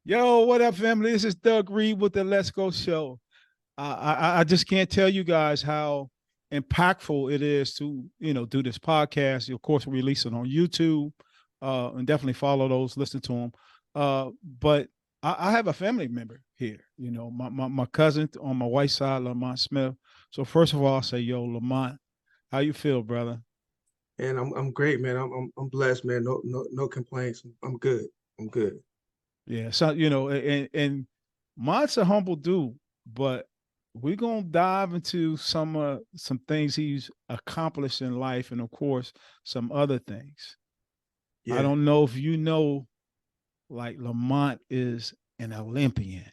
Yo, what up, family? This is Doug Reed with the Let's Go Show. I just can't tell you guys how impactful it is to do this podcast. Of course, release it on YouTube, and definitely follow those, listen to them. But I have a family member here. My cousin on my wife's side, LaMont Smith. So first of all, I'll say, yo, LaMont, how you feel, brother? And I'm great, man. I'm blessed, man. No complaints. I'm good. I'm good. Yeah, so and Mont's a humble dude, but we're gonna dive into some things he's accomplished in life, and of course some other things. I Yeah, don't know if you know, like Lamont is an Olympian,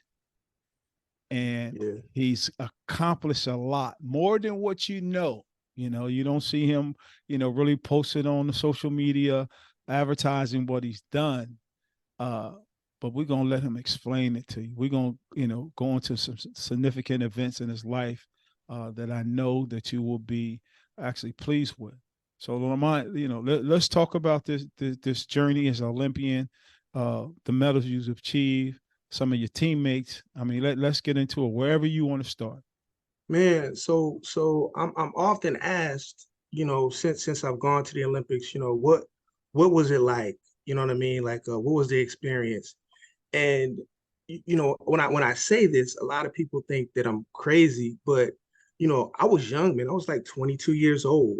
and yeah. he's accomplished a lot more than what you know. You don't see him, really posted on the social media, advertising what he's done. Uh, but we're gonna let him explain it to you. We're gonna, go into some significant events in his life that I know that you will be actually pleased with. So, Lamont, let's talk about this journey as an Olympian, the medals you've achieved, some of your teammates. I mean, let's get into it wherever you want to start. Man, so I'm often asked, since I've gone to the Olympics, what was it like? You know what I mean? Like what was the experience? And when I say this, a lot of people think that I'm crazy, but I was young, man. I was like 22 years old.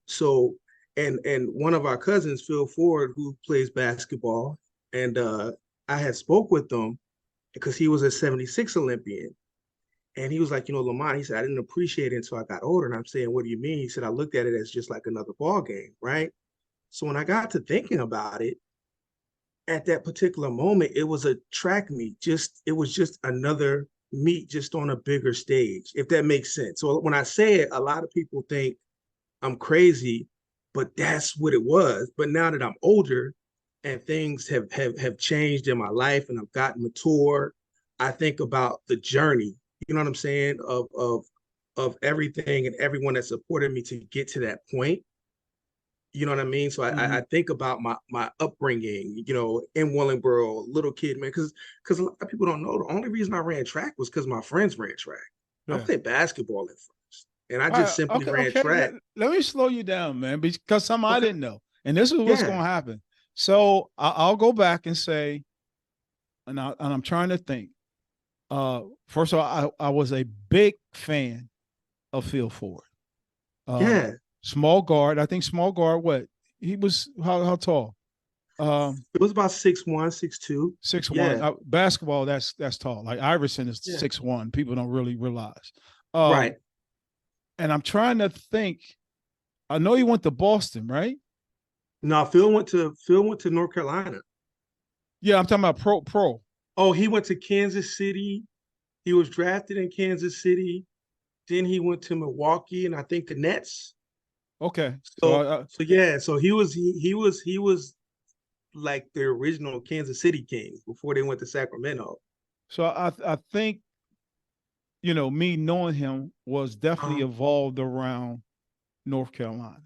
So and one of our cousins, Phil Ford, who plays basketball, and I had spoke with them because he was a 76 Olympian. And he was like, Lamont, he said, I didn't appreciate it until I got older. And I'm saying, what do you mean? He said, I looked at it as just like another ball game, right? So when I got to thinking about it, at that particular moment, it was a track meet. It was just another meet, just on a bigger stage, if that makes sense. So when I say it, a lot of people think I'm crazy, but that's what it was. But now that I'm older and things have changed in my life and I've gotten mature, I think about the journey, you know what I'm saying, of everything and everyone that supported me to get to that point. You know what I mean? So I Mm-hmm. think about my upbringing, in Willingboro, little kid, man, because a lot of people don't know the only reason I ran track was because my friends ran track. I Yeah. played basketball at first, and I All just right. simply Okay. ran Okay. Let, track. let me slow you down, man, because some I Okay. didn't know, and this is what's Yeah. going to happen. So I'll go back and say, and I'm trying to think. First of all, I was a big fan of Phil Ford. Uh, Yeah. Small guard. I think small guard. What he was? How tall? Um, It was about 6'1", 6'2". 6'1". Yeah. Basketball. That's tall. Like Iverson is Yeah. 6'1". People don't really realize. Um, Right. and I'm trying to think. I know he went to Boston, right? No, Phil went to North Carolina. Yeah, I'm talking about pro. Oh, he went to Kansas City. He was drafted in Kansas City. Then he went to Milwaukee and I think the Nets. Okay, so So so yeah, so he was like the original Kansas City Kings before they went to Sacramento. I think me knowing him was definitely Uh, evolved around North Carolina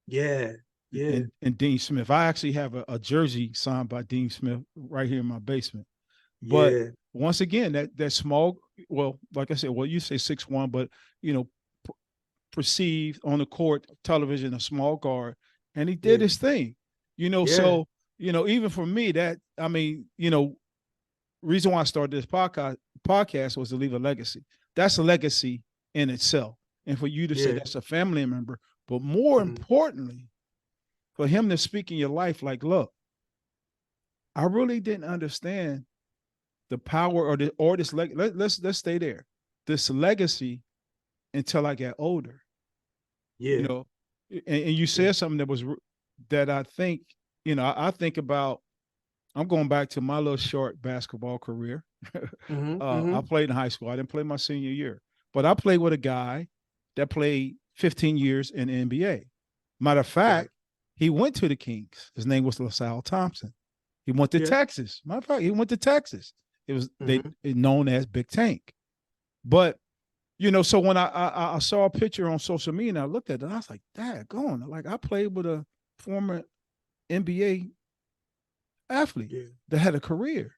yeah, yeah, and Dean Smith. I actually have a jersey signed by Dean Smith right here in my basement. But yeah, once again, that small, well, like I said, well, you say 6'1", but you know, p- perceived on the court, television, a small guard, and he did yeah, his thing. yeah, So even for me, that I mean, reason why I started this podcast was to leave a legacy. That's a legacy in itself. And for you to say yeah. that's a family member, but more Mhm. importantly, for him to speak in your life like, look, I really didn't understand the power or this let's stay there. This legacy until I got older. You Yeah, know, and you yeah. said something that I think, I think about. I'm going back to my little short basketball career. Hmm, I hmm. played in high school. I didn't play my senior year, but I played with a guy that played 15 years in the NBA. Matter of Right. fact, he went to the Kings. His name was LaSalle Thompson. He went to Yeah. Texas. Matter of fact, he went to Texas. It was they Hmm. known as Big Tank. But so when I saw a picture on social media and I looked at it, and I was like, "Dad, going like I played with a former NBA athlete Yeah. that had a career.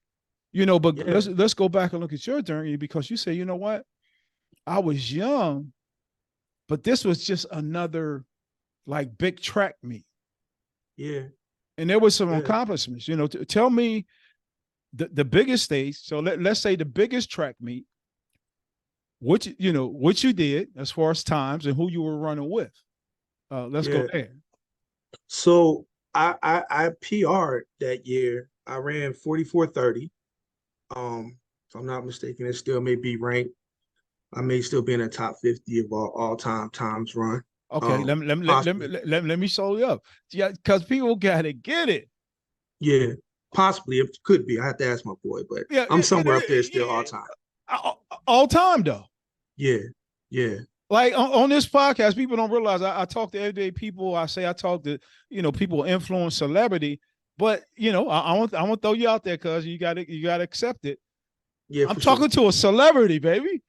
You know, but Yeah. let's go back and look at your journey because you say, you know what? I was young, but this was just another like big track meet. Yeah. And there was some Yeah. accomplishments. You know, tell me the biggest stage. So let's say the biggest track meet, what you did as far as times and who you were running with. Let's go Yeah. there. So I PR'd that year. I ran 44:30. If I'm not mistaken, it still may be ranked. I may still be in the top 50 of all time times run. Okay, Possibly. let me show you up. Yeah, because people gotta get it. Yeah, possibly. It could be. I have to ask my boy, but Yeah, I'm somewhere up there still all time. all time though. Yeah, yeah, Like on this podcast, people don't realize I talk to everyday people. I talk to people influence celebrity, but I want to throw you out there because you gotta accept it. yeah, I'm for sure. talking to a celebrity, baby.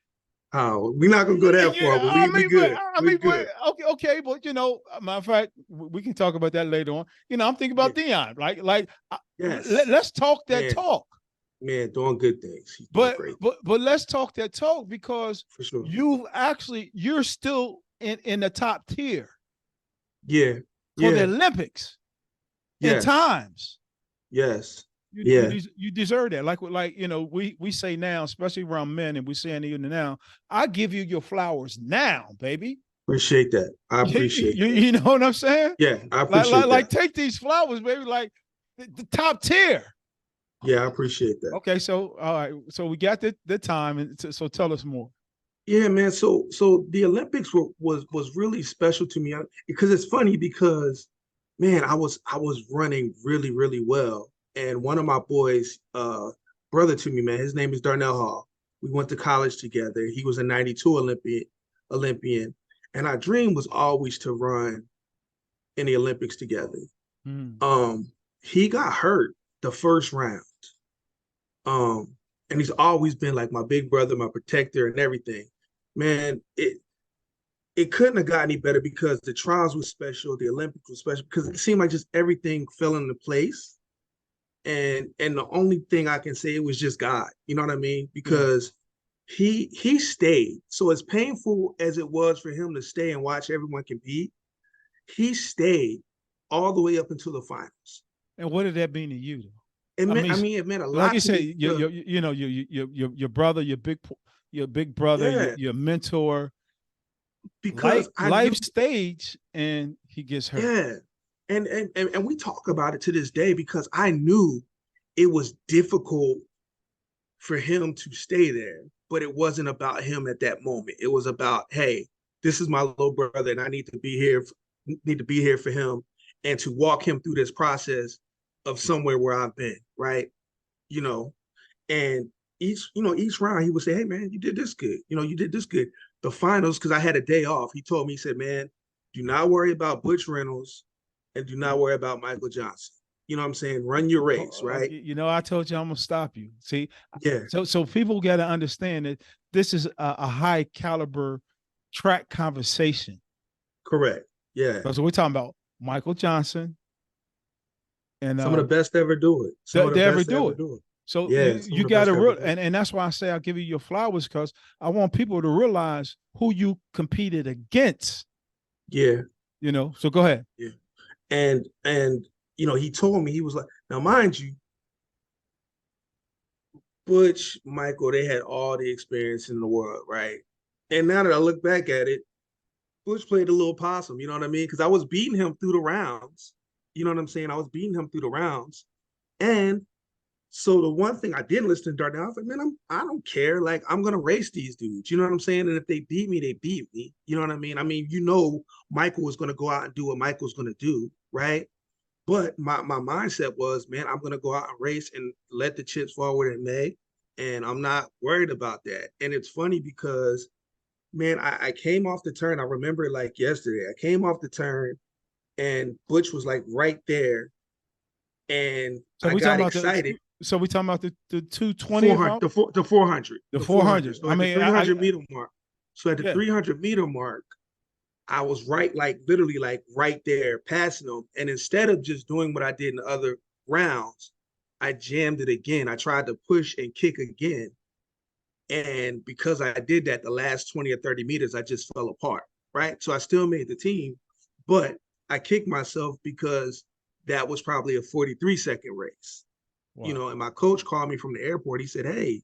Oh, we're not gonna go that far, but we good. We good. Okay, but matter of fact, we can talk about that later on. I'm thinking Yeah. about Dion. Yes, Let's talk that man, talk. man, doing good things. He's doing But great but let's talk that talk because for sure. you're still in the top tier Yeah, for the yeah, Olympics in yes, times. yes, You yeah. you deserve that. We say now, especially around men, and we're saying even now, I give you your flowers now, baby. Appreciate that. I appreciate that. You know what I'm saying? Yeah, I appreciate that. Take these flowers, baby. Like the top tier. Yeah, I appreciate that. Okay, so all right, so we got the time, and so tell us more. Yeah, man. So the Olympics was really special to me because it's funny because, man, I was running really really well, and one of my boys, brother to me, man, his name is Darnell Hall. We went to college together. He was a '92 Olympian, and our dream was always to run in the Olympics together. Hmm. He got hurt the first round. Um, and he's always been like my big brother, my protector, and everything. Man, it couldn't have got any better because the trials was special, the Olympics was special because it seemed like just everything fell into place. And the only thing I can say it was just God. You know what I mean? Yeah. Because he stayed. So as painful as it was for him to stay and watch everyone compete, he stayed all the way up until the finals. And what did that mean to you, though? It I meant, mean, I mean, it meant a like lot you to said, me because, your brother, your big brother, yeah, your mentor, because I knew, life stage, and he gets hurt. yeah, and we talk about it to this day because I knew it was difficult for him to stay there, but it wasn't about him at that moment. It was about, hey, this is my little brother, and I need to be here, for him, and to walk him through this process of somewhere where I've been, right? You know, and each round he would say, hey man, you did this good. You did this good. The finals, because I had a day off, he told me, he said, man, do not worry about Butch Reynolds and do not worry about Michael Johnson. You know what I'm saying? Run your race, right? I told you I'm gonna stop you. See, Yeah, so people got to understand that this is a high caliber track conversation. correct. Yeah. So we're talking about Michael Johnson and Some of the best to ever do it. Some of the they ever best to do ever it. do it. So Yeah, some you of the got best to to ever real, do it. and that's why I say I'll give you your flowers because I want people to realize who you competed against. Yeah, So go ahead. yeah. And he told me, he was like, now mind you, Butch, Michael, they had all the experience in the world, right? And now that I look back at it, Butch played a little possum, you know what I mean? Because I was beating him through the rounds. You know what I'm saying? I was beating him through the rounds. And so the one thing I didn't listen to Darnell, I was like, man, I don't care. Like, I'm gonna race these dudes. You know what I'm saying? And if they beat me, they beat me. You know what I mean? I mean, Michael was gonna go out and do what Michael's gonna do, right? But my mindset was, man, I'm gonna go out and race and let the chips fall where they may. And I'm not worried about that. And it's funny because, man, I came off the turn. I remember it like yesterday. I came off the turn and Butch was like right there. And So I we got talking about excited. the 220 400, the 400, the the 400. 400. So I at the mean, 300-meter mark, at the yeah. 300-meter mark, I was right, like literally like right there passing them. And instead of just doing what I did in the other rounds, I jammed it again. I tried to push and kick again. And because I did that, the last 20 or 30 meters, I just fell apart. Right. So I still made the team, but I kicked myself because that was probably a 43-second race. Wow. And my coach called me from the airport. He said, "Hey,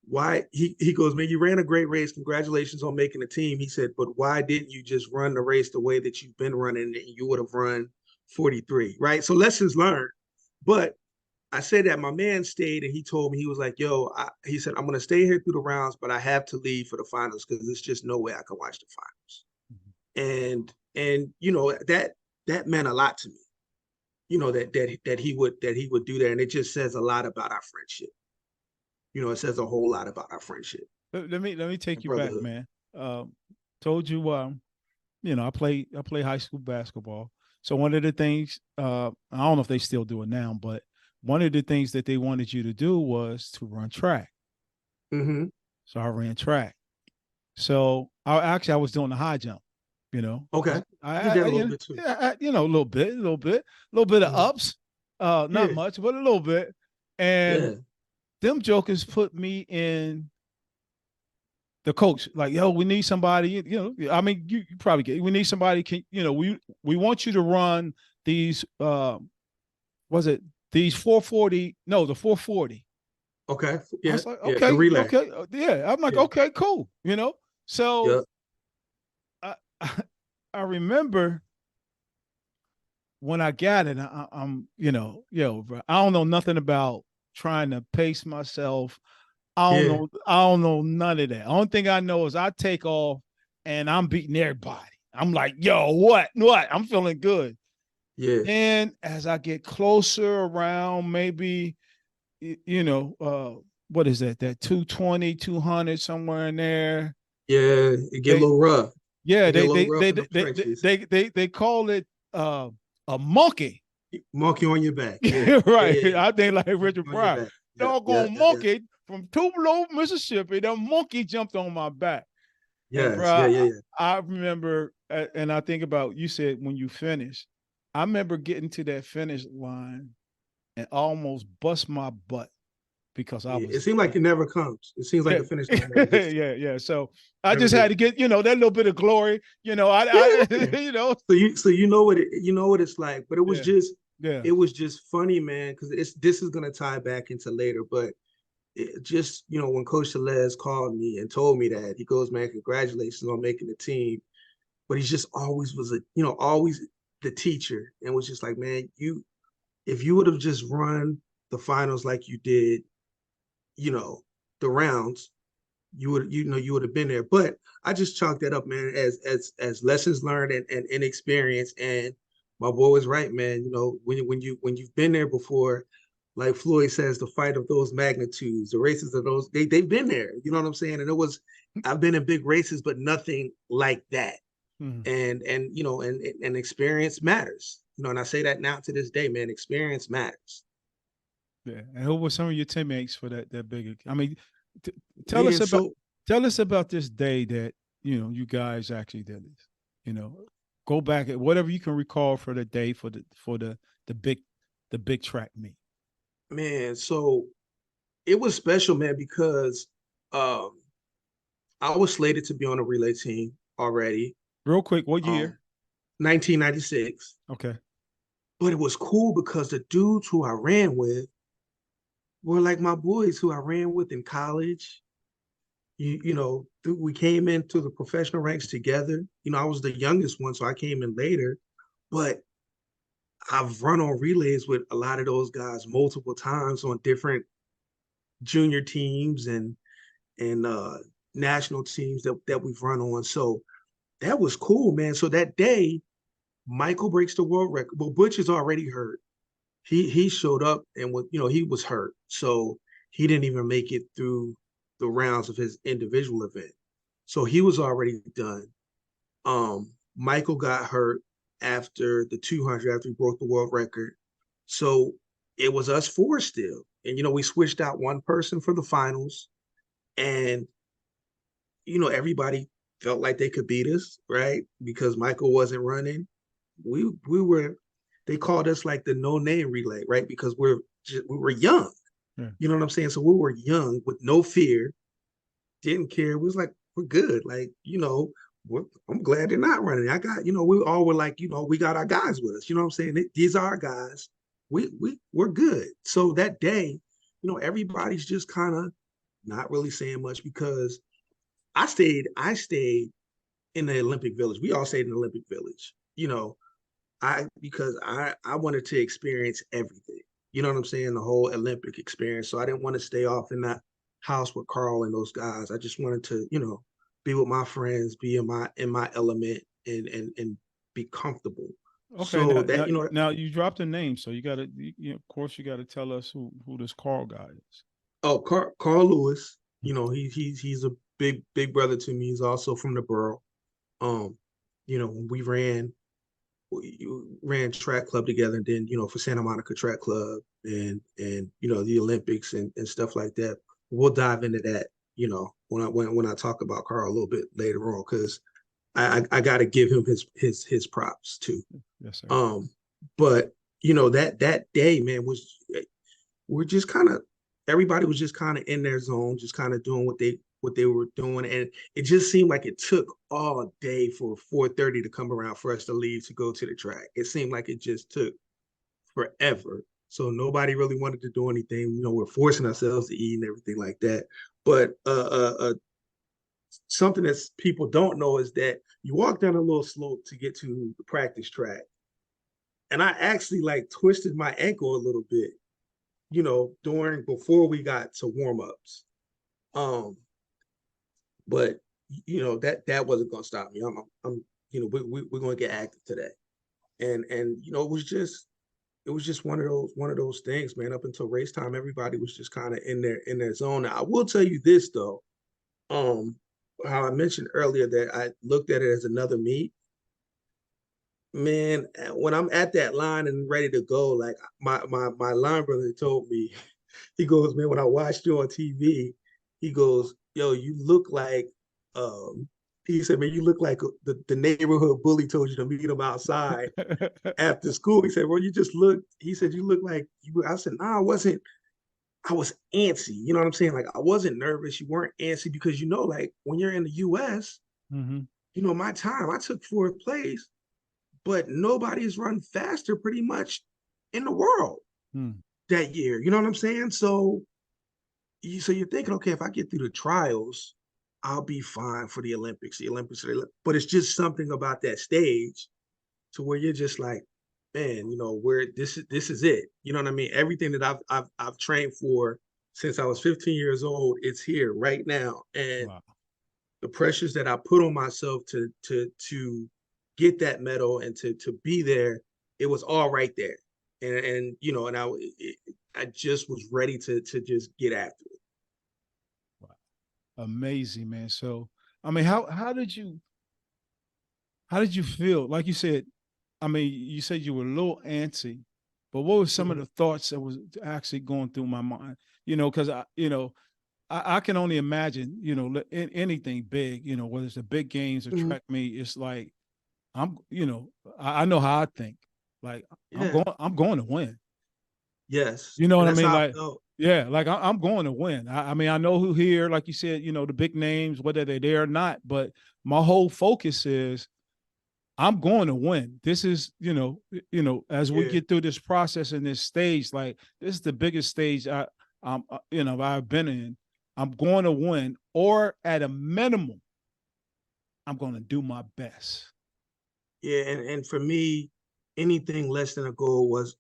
why?" He goes, "Man, you ran a great race. Congratulations on making the team." He said, "But why didn't you just run the race the way that you've been running and you would have run 43?" Right. So lessons learned. But I said that my man stayed and he told me, he was like, "Yo," he said, "I'm going to stay here through the rounds, but I have to leave for the finals because there's just no way I can watch the finals." And that meant a lot to me. That he would do that, and it just says a lot about our friendship. It says a whole lot about our friendship Let me take and you back, brotherhood. man. Told you, I play high school basketball. So one of the things, I don't know if they still do it now, but one of the things that they wanted you to do was to run track. Mm-hmm. So I ran track. So I was doing the high jump. You know, Okay, I did that a little bit too. a little bit of Mm-hmm. ups, not Yeah, much, but a little bit. And yeah, them jokers put me in the coach, like, yo, we need somebody, I mean, you probably get, we need somebody, we want you to run these, was it these 440? No, the 440. okay, I yeah, was like, yeah. The okay, relay. okay. Yeah. I'm like, Yeah, okay, cool. So yeah. I, I remember when I got it, I'm, bro, I don't know nothing about trying to pace myself. I don't Yeah, know. I don't know none of that. Only thing I know is I take off and I'm beating everybody. I'm like, yo, what? What? I'm feeling good. yeah, Then as I get closer around, maybe, what is that? That 220, 200, somewhere in there. yeah. It get a They, little rough. yeah, It get a they, little they, rough they, in the they, they, trenches. they call it a monkey. Monkey on your back. Yeah, yeah, Right. yeah, yeah. I think like Monkey Richard on your Pryor. back. Yeah, yeah, Doggone yeah, yeah. monkey from Tupelo, Mississippi. That monkey jumped on my back. And bro, Yes, yeah, yeah, yeah. I remember, and I think about, you said when you finish, I remember getting to that finish line and almost bust my butt because I Yeah. It was seems like it never comes. It seems like yeah. the finish line never gets to you. Yeah. So I Never just had gets to to you. get, that little bit of glory. Yeah, I yeah. you know, So you know what it's like. But it was yeah, just yeah. it was just funny, man, because this is gonna tie back into later. But it just, when Coach Tellez called me and told me that, he goes, "Man, congratulations on making the team." But he just always was always the teacher, and was just like, "Man, if you would have just run the finals like you did, you know, the rounds, you would have been there." But I just chalked that up, man, as lessons learned and experience. And my boy was right, man. When you've been there before, like Floyd says, the fight of those magnitudes, the races of those, they've been there. You know what I'm saying? And I've been in big races, but nothing like that. Mhm. And experience matters. And I say that now to this day, man. Experience matters. Yeah. And who were some of your teammates for that bigger? I mean, t- tell us Man, about so tell us about this day that you guys actually did this. You know, go back at whatever you can recall for the day the big the big track meet. man, so it was special, man, because um I was slated to be on a relay team already, Real quick, what um, year? 1996. Okay. But it was cool because the dudes who I ran with were like my boys who I ran with in college. We came into the professional ranks together. I was the youngest one, so I came in later. But I've run on relays with a lot of those guys multiple times on different junior teams and national teams that we've run on. So that was cool, man. So that day, Michael breaks the world record. Well, Butch is already hurt. He showed up and he was hurt, so he didn't even make it through the rounds of his individual event. So he was already done. Michael got hurt after the 200 after he broke the world record. So it was us four still, and we switched out one person for the finals, and everybody felt like they could beat us, right? Because Michael wasn't running. We were. they called us like the no name relay, right? Because we were young. Yeah. You know what I'm saying? So we were young with no fear, didn't care. We was like, we're good. Like, I'm glad they're not running. I got, we all were like, we got our guys with us. You know what I'm saying? These are our guys. We're good. So that day, everybody's just kind of not really saying much because I stayed in the Olympic Village. We all stayed in the Olympic Village. Because I wanted to experience everything. You know what I'm saying? The whole Olympic experience. So I didn't want to stay off in that house with Carl and those guys. I just wanted to, be with my friends, be in my element and be comfortable. Okay, So that, now you dropped a name, so you got to, of course, you got to tell us who this Carl guy is. oh, Carl Lewis, he's a big brother to me. He's also from the borough. Um, when we ran track club together, and then for Santa Monica Track Club and the Olympics and stuff like that. We'll dive into that when I talk about Carl a little bit later on, because I got to give him his props too. Yes, sir. But that day, man, we're just kind of everybody was just kind of in their zone, just kind of doing what they were doing, and it just seemed like it took all day for 4:30 to come around for us to leave to go to the track. It seemed like it just took forever. So nobody really wanted to do anything. We're forcing ourselves to eat and everything like that. But something that people don't know is that you walk down a little slope to get to the practice track, and I actually like twisted my ankle a little bit, before we got to warm ups. But that wasn't gonna stop me. I'm we're gonna get active today, and it was just one of those things, man. Up until race time, everybody was just kind of in their zone. Now, I will tell you this though, how I mentioned earlier that I looked at it as another meet. Man, when I'm at that line and ready to go, like my line brother told me, he goes, man, when I watched you on TV, he goes, yo, you look like, he said, man, you look like the neighborhood bully told you to meet him outside after school. He said, well, he said, you look like you. I said, nah, I was antsy. You know what I'm saying? Like, I wasn't nervous. You weren't antsy because, like when you're in the US, Mm-hmm. my time, I took fourth place, but nobody's run faster pretty much in the world that year. You know what I'm saying? So you're thinking, okay, if I get through the trials, I'll be fine for the Olympics. But it's just something about that stage to where you're just like, man, where this is it. You know what I mean? Everything that I've trained for since I was 15 years old, it's here right now. And Wow. the pressures that I put on myself to get that medal and to be there, it was all right there. And I just was ready to just get after it. Wow. Amazing, man. So, I mean, how did you feel? Like you said, I mean, you said you were a little antsy, but what were some of Mhm. the thoughts that was actually going through my mind? Because I can only imagine, anything big, whether it's the big games or Mhm. track meet, it's like I know how I think. Like Yeah. I'm going to win. Yes. You know And what I that's mean? how I Like, felt. yeah, like I'm going to win. I mean, I know who here, like you said, the big names, whether they're there or not, but my whole focus is I'm going to win. This is, as we Yeah. get through this process in this stage, like this is the biggest stage I've been in. I'm going to win, or at a minimum, I'm going to do my best. Yeah. And for me, anything less than a goal was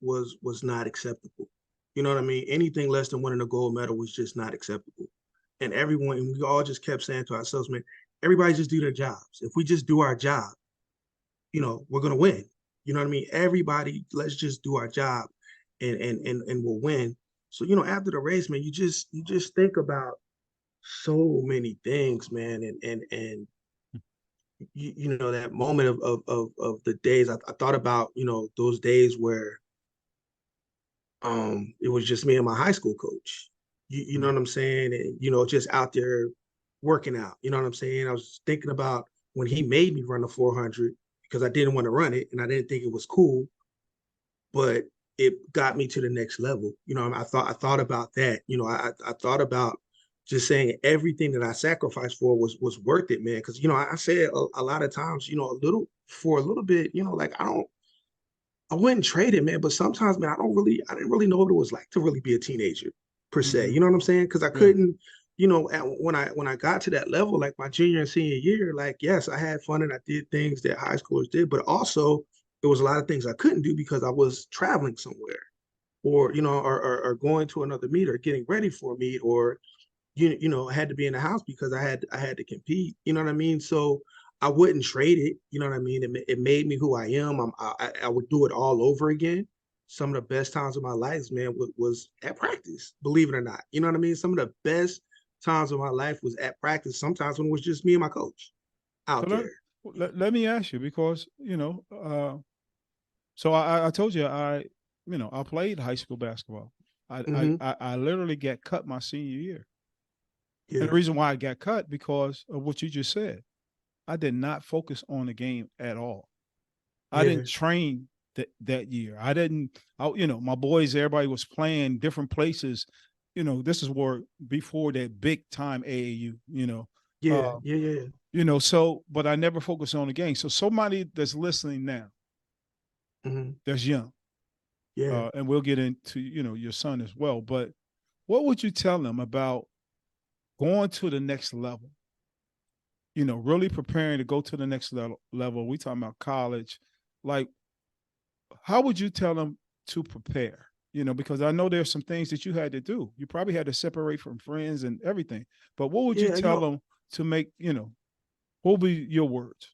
not acceptable. You know what I mean? Anything less than winning a gold medal was just not acceptable. And we all just kept saying to ourselves, man, everybody just do their jobs. If we just do our job, we're gonna win. You know what I mean? Everybody, let's just do our job and we'll win. So, after the race, man, you just think about so many things, man. And that moment of the days. I thought about, those days where it was just me and my high school coach. You know what I'm saying? And just out there working out. You know what I'm saying? I was thinking about when he made me run the 400 because I didn't want to run it and I didn't think it was cool. but it got me to the next level. I thought about that. I thought about just saying everything that I sacrificed for was worth it, man. Because I say it a lot of times, a little bit, like I wouldn't trade it, man. But sometimes, man, I didn't really know what it was like to really be a teenager per se. Hmm. You know what I'm saying? Because I Yeah. couldn't, when I got to that level, like my junior and senior year, like yes, I had fun and I did things that high schoolers did, but also there was a lot of things I couldn't do because I was traveling somewhere, or or going to another meet, or getting ready for a meet, or I had to be in the house because I had to compete. You know what I mean? So I wouldn't trade it. You know what I mean? It made me who I am. I would do it all over again. Some of the best times of my life, man, was at practice. Believe it or not, you know what I mean. Some of the best times of my life was at practice. Sometimes when it was just me and my coach So out let, there. let me ask you, because so I told you I played high school basketball. Hmm. I literally got cut my senior year, and Yeah, the reason why I got cut because of what you just said. I did not focus on the game at all. I yeah, didn't train that year. I didn't. My boys, everybody was playing different places. This is where before that big time AAU. yeah, Uh, yeah, yeah. so but I never focused on the game. So somebody that's listening now, Hmm. that's young, Yeah. and we'll get into your son as well. But what would you tell them about going to the next level? Really preparing to go to the next level. We talking about college. Like, how would you tell them to prepare? Because I know there's some things that you had to do. You probably had to separate from friends and everything. But what would you Yeah, tell them to make, what would be your words?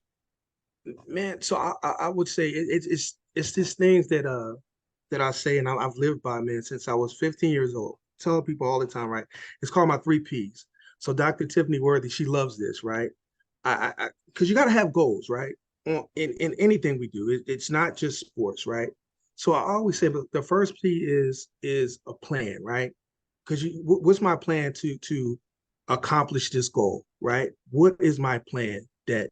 man. So I would say it's just things that I say and I've lived by, man, since I was 15 years old. Tell people all the time, right? It's called my three P's. So Dr. Tiffany Worthy, she loves this, right? Because you got to have goals, right? In anything we do, it's not just sports, right? So I always say, but the first P is a plan, right? Because what's my plan to accomplish this goal, right? What is my plan that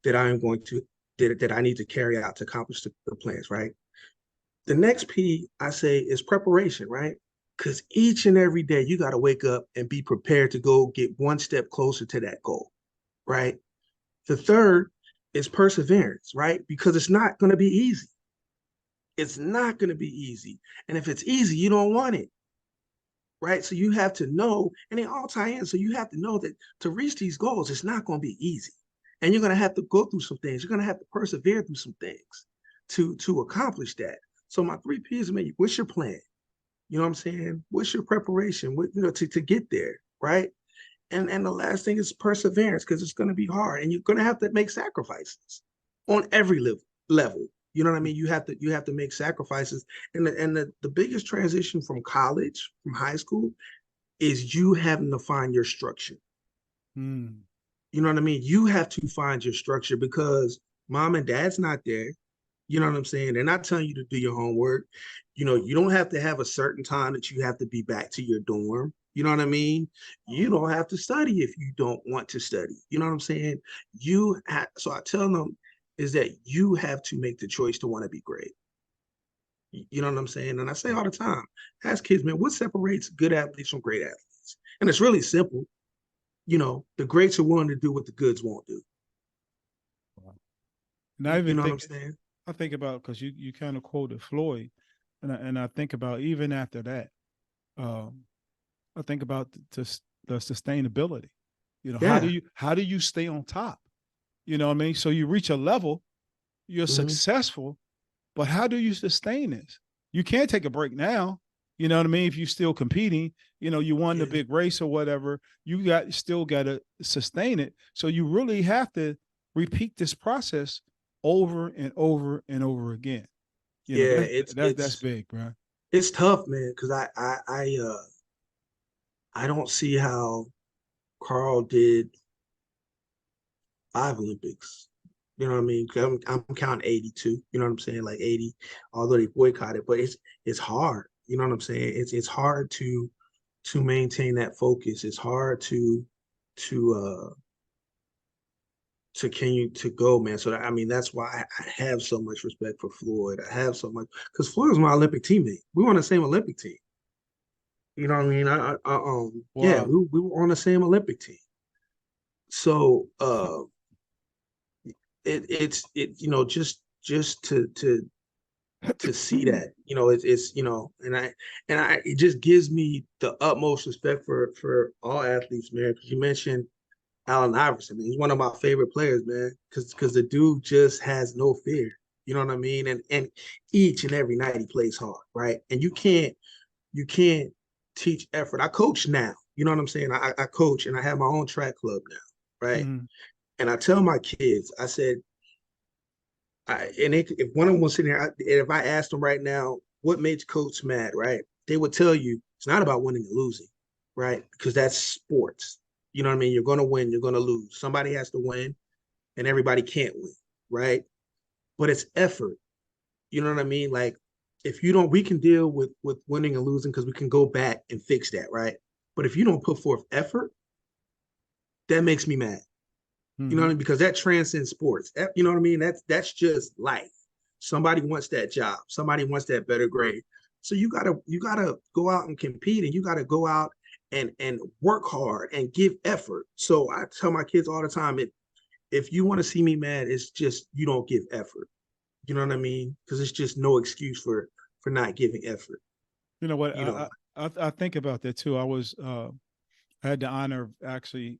I am going to that I need to carry out to accomplish the plans, right? The next P I say is preparation, right? Because each and every day you got to wake up and be prepared to go get one step closer to that goal, right? The third is perseverance, right? Because it's not going to be easy. It's not going to be easy. And if it's easy, you don't want it, right? So you have to know, and they all tie in. So you have to know that to reach these goals, it's not going to be easy. And you're going to have to go through some things. You're going to have to persevere through some things to accomplish that. So my three P's, man, what's your plan? You know what I'm saying? What's your preparation? To get there, right? And the last thing is perseverance, because it's going to be hard, and you're going to have to make sacrifices on every level. You know what I mean? You have to make sacrifices, and the biggest transition from college, from high school, is you having to find your structure. Mm. You know what I mean? You have to find your structure because mom and dad's not there. You know what I'm saying? They're not telling you to do your homework. You don't have to have a certain time that you have to be back to your dorm. You know what I mean? You don't have to study if you don't want to study. You know what I'm saying? So I tell them is that you have to make the choice to want to be great. You know what I'm saying? And I say all the time, ask kids, man, what separates good athletes from great athletes? And it's really simple. The greats are willing to do what the goods won't do. And I You even know what I'm think saying? I think about, because you kind of quoted Floyd, and I think about even after that, um, I think about the sustainability. Yeah. How do you stay on top? You know what I mean? So you reach a level, you're Hmm. successful, but how do you sustain this? You can't take a break now. You know what I mean? If you're still competing, you won the Yeah. big race or whatever, you still got to sustain it. So you really have to repeat this process over and over and over again. Yeah. That's It's that's it's big, bro. it's tough, man, because I don't see how Carl did 5 Olympics. You know what I mean? 'Cause I'm counting 82. You know what I'm saying? Like 80, although they boycotted, but it's hard. You know what I'm saying? It's hard to maintain that focus. It's hard to to continue to go, man. So I mean, that's why I have so much respect for Floyd. I have so much because Floyd was my Olympic teammate. We were on the same Olympic team. You know what I mean? Yeah, Wow. we were on the same Olympic team. So you know, just to see that, you know, it's you know, and I it just gives me the utmost respect for all athletes, man. Because you mentioned Allen Iverson, man. He's one of my favorite players, man. Because the dude just has no fear. You know what I mean? And each and every night he plays hard, right? And you can't teach effort. I coach now. You know what I'm saying? I coach and I have my own track club now, right? Mhm. And I tell my kids, I said, if one of them was sitting here, if I asked them right now, what makes coach mad, right? They would tell you it's not about winning and losing, right? Because that's sports. You know what I mean? You're going to win, you're going to lose. Somebody has to win, and everybody can't win, right? But it's effort. You know what I mean? Like if you don't, we can deal with winning and losing because we can go back and fix that, right? But if you don't put forth effort, that makes me mad. You know what I Mhm. mean? Because that transcends sports. You know what I mean? That's just life. Somebody wants that job. Somebody wants that better grade. So you gotta go out and compete, and you gotta go out and work hard and give effort. So I tell my kids all the time, if you want to see me mad, it's just you don't give effort. You know what I mean? Because it's just no excuse for not giving effort. You know what? You know. I think about that too. I had the honor of actually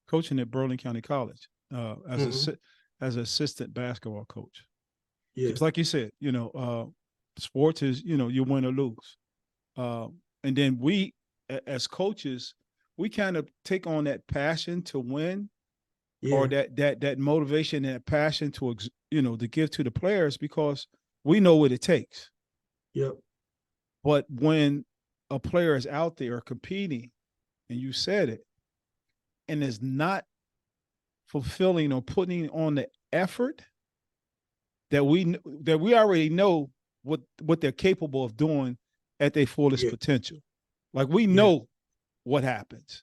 coaching at Burlington County College Mm-hmm. as an assistant basketball coach. Yeah. Because, like you said, sports is you win or lose, uh, and then as coaches, we kind of take on that passion to win, or Yeah. that motivation and that passion to give to the players because we know what it takes. Yep. But when a player is out there competing, and you said it, and is not fulfilling or putting on the effort that we already know what they're capable of doing at their fullest Yeah. potential. Like we Yeah. know what happens.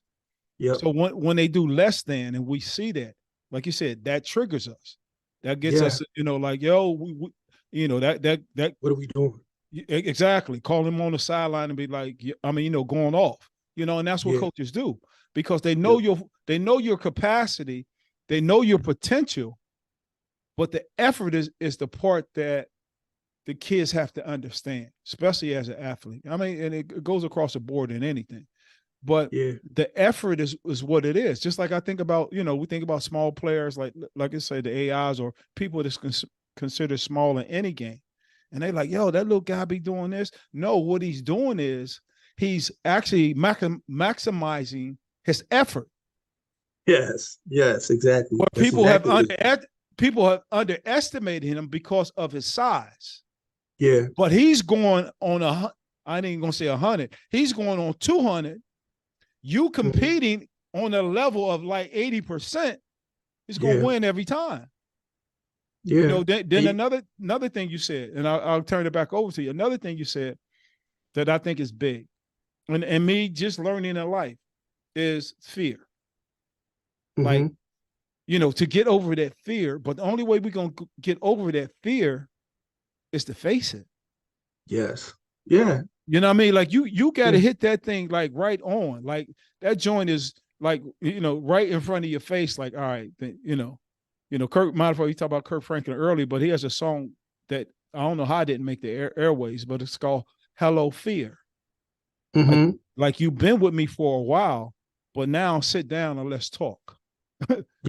Yep. So when they do less than, and we see that, like you said, that triggers us. That gets Yeah. us, like yo, that What are we doing? exactly. Call him on the sideline and be like, going off. And that's what Yeah. coaches do because they know Yep. your capacity, they know your potential, but the effort is the part that the kids have to understand, especially as an athlete. I mean, and it goes across the board in anything. But Yeah. the effort is what it is. Just like I think about, we think about small players like I say, the AIs or people that's considered small in any game. And they like, yo, that little guy be doing this. No, what he's doing is he's actually maximizing his effort. Yes. Yes. Exactly. But That's exactly what it's doing. people have underestimated him because of his size. Yeah. But he's going on I ain't gonna say 100. He's going on 200. You Hmm. competing on a level of like 80%, is gonna Yeah. win every time. Yeah. Then And another thing you said, and I'll turn it back over to you. Another thing you said that I think is big, and me just learning in life is fear. Like, hmm. to get over that fear, but the only way we're gonna get over that fear is to face it. Yes. Yeah. You know what I mean? Like you got to Yeah. hit that thing like right on. Like that joint is like right in front of your face. Like all right, Kirk. Matter of fact, you talk about Kirk Franklin early, but he has a song that I don't know how I didn't make the airways, but it's called "Hello Fear." Like Hmm. like you've been with me for a while, but now sit down and let's talk.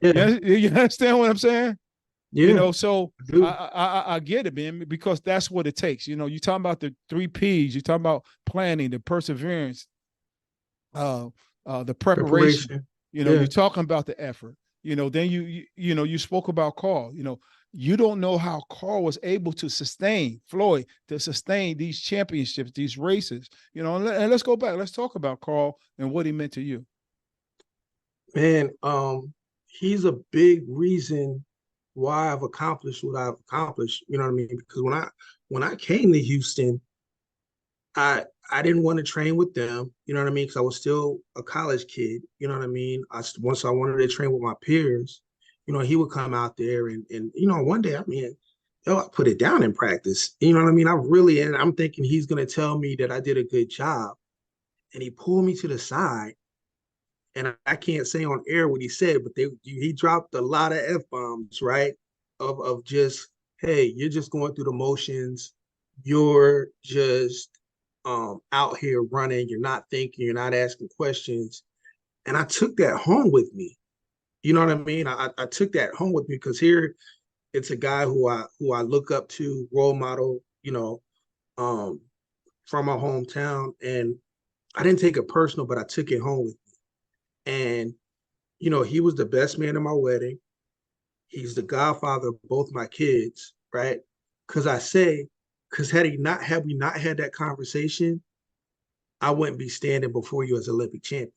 Yeah. You understand what I'm saying? Yeah. So I I, do. I get it, man, because that's what it takes. You talking about the 3 P's. You talking about planning, the perseverance, uh, the preparation. Preparation. You're Yeah. talking about the effort. Then you spoke about Carl. You don't know how Carl was able to sustain Floyd to sustain these championships, these races. And let's go back. Let's talk about Carl and what he meant to you. Man, he's a big reason why I've accomplished what I've accomplished. You know what I mean? Because when I came to Houston, I didn't want to train with them. You know what I mean? Because I was still a college kid. You know what I mean? Once I wanted to train with my peers, he would come out there and one day, I mean, yo, I put it down in practice. You know what I mean? And I'm thinking he's gonna tell me that I did a good job. And he pulled me to the side, and I can't say on air what he said, but he dropped a lot of F-bombs, right? Of just, hey, you're just going through the motions. You're just out here running. You're not thinking. You're not asking questions. And I took that home with me. You know what I mean? I took that home with me because here it's a guy who I look up to, role model, um, from my hometown, and I didn't take it personal, but I took it home with me. And he was the best man at my wedding. He's the godfather of both my kids, right? Because had we not had that conversation, I wouldn't be standing before you as Olympic champion.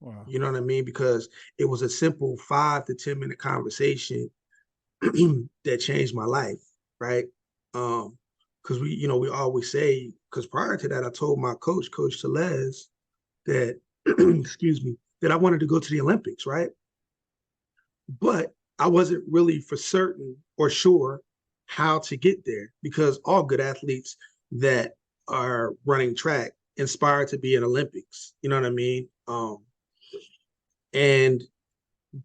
Wow. You know what I mean? Because it was a simple 5 to 10 minute conversation that changed my life, right? Because we always say, because prior to that, I told my coach, Coach Telez, that excuse me, that I wanted to go to the Olympics, right? But I wasn't really for certain or sure how to get there because all good athletes that are running track inspired to be in Olympics. You know what I mean? And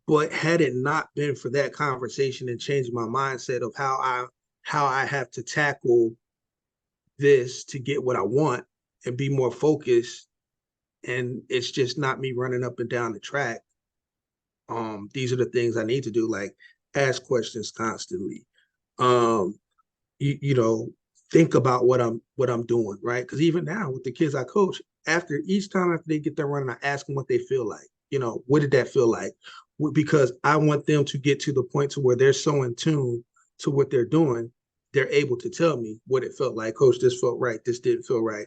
but had it not been for that conversation and changing my mindset of how I have to tackle this to get what I want and be more focused, and it's just not me running up and down the track. These are the things I need to do, like ask questions constantly. Um, you know, think about what I'm doing, right? Because even now with the kids I coach, after each time after they get done running, I ask them what they feel like. What did that feel like? Because I want them to get to the point to where they're so in tune to what they're doing, they're able to tell me what it felt like. Coach, this felt right. This didn't feel right.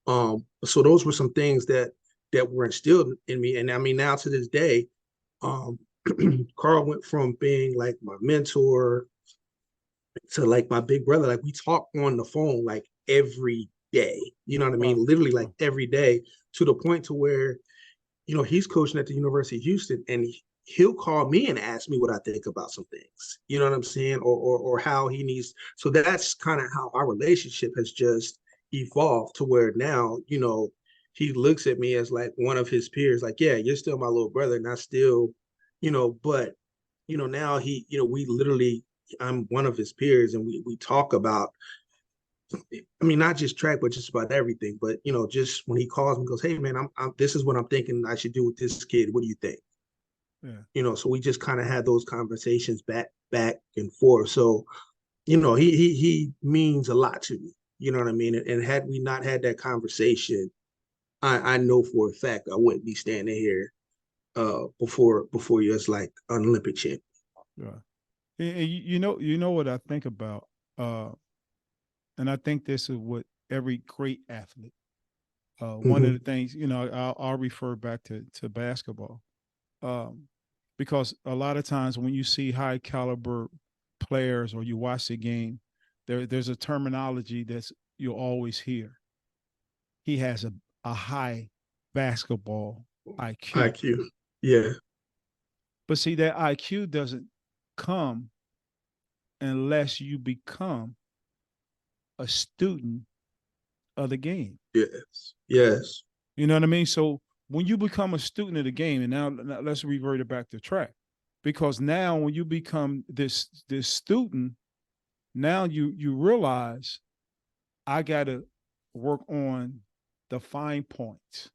So those were some things that were instilled in me, and I mean now to this day, um, Carl went from being like my mentor to like my big brother. Like we talk on the phone like every day. You know what I Wow. mean? Literally like every day, to the point to where he's coaching at the University of Houston, and he'll call me and ask me what I think about some things. You know what I'm saying? Or how he needs. So that's kind of how our relationship has just evolved to where now, he looks at me as like one of his peers, like, yeah, you're still my little brother, and I still, but now we literally, I'm one of his peers, and we talk about, I mean, not just track, but just about everything. But just when he calls me, goes, "Hey, man, I'm this is what I'm thinking I should do with this kid. What do you think?" Yeah. So we just kind of had those conversations back and forth. So he means a lot to me. You know what I mean? And had we not had that conversation, I know for a fact I wouldn't be standing here before you as like an Olympic champion. Yeah. And you know what I think about, uh, and I think this is what every great athlete. One of Mm-hmm. the things, I'll refer back to basketball, um, because a lot of times when you see high caliber players or you watch the game, there's a terminology that's you'll always hear. He has a high basketball IQ. IQ. Yeah. But see, that IQ doesn't come unless you become a student of the game. Yes. Yes. You know what I mean? So when you become a student of the game, and now let's revert it back to track, because now when you become this student, now you realize I got to work on the fine points.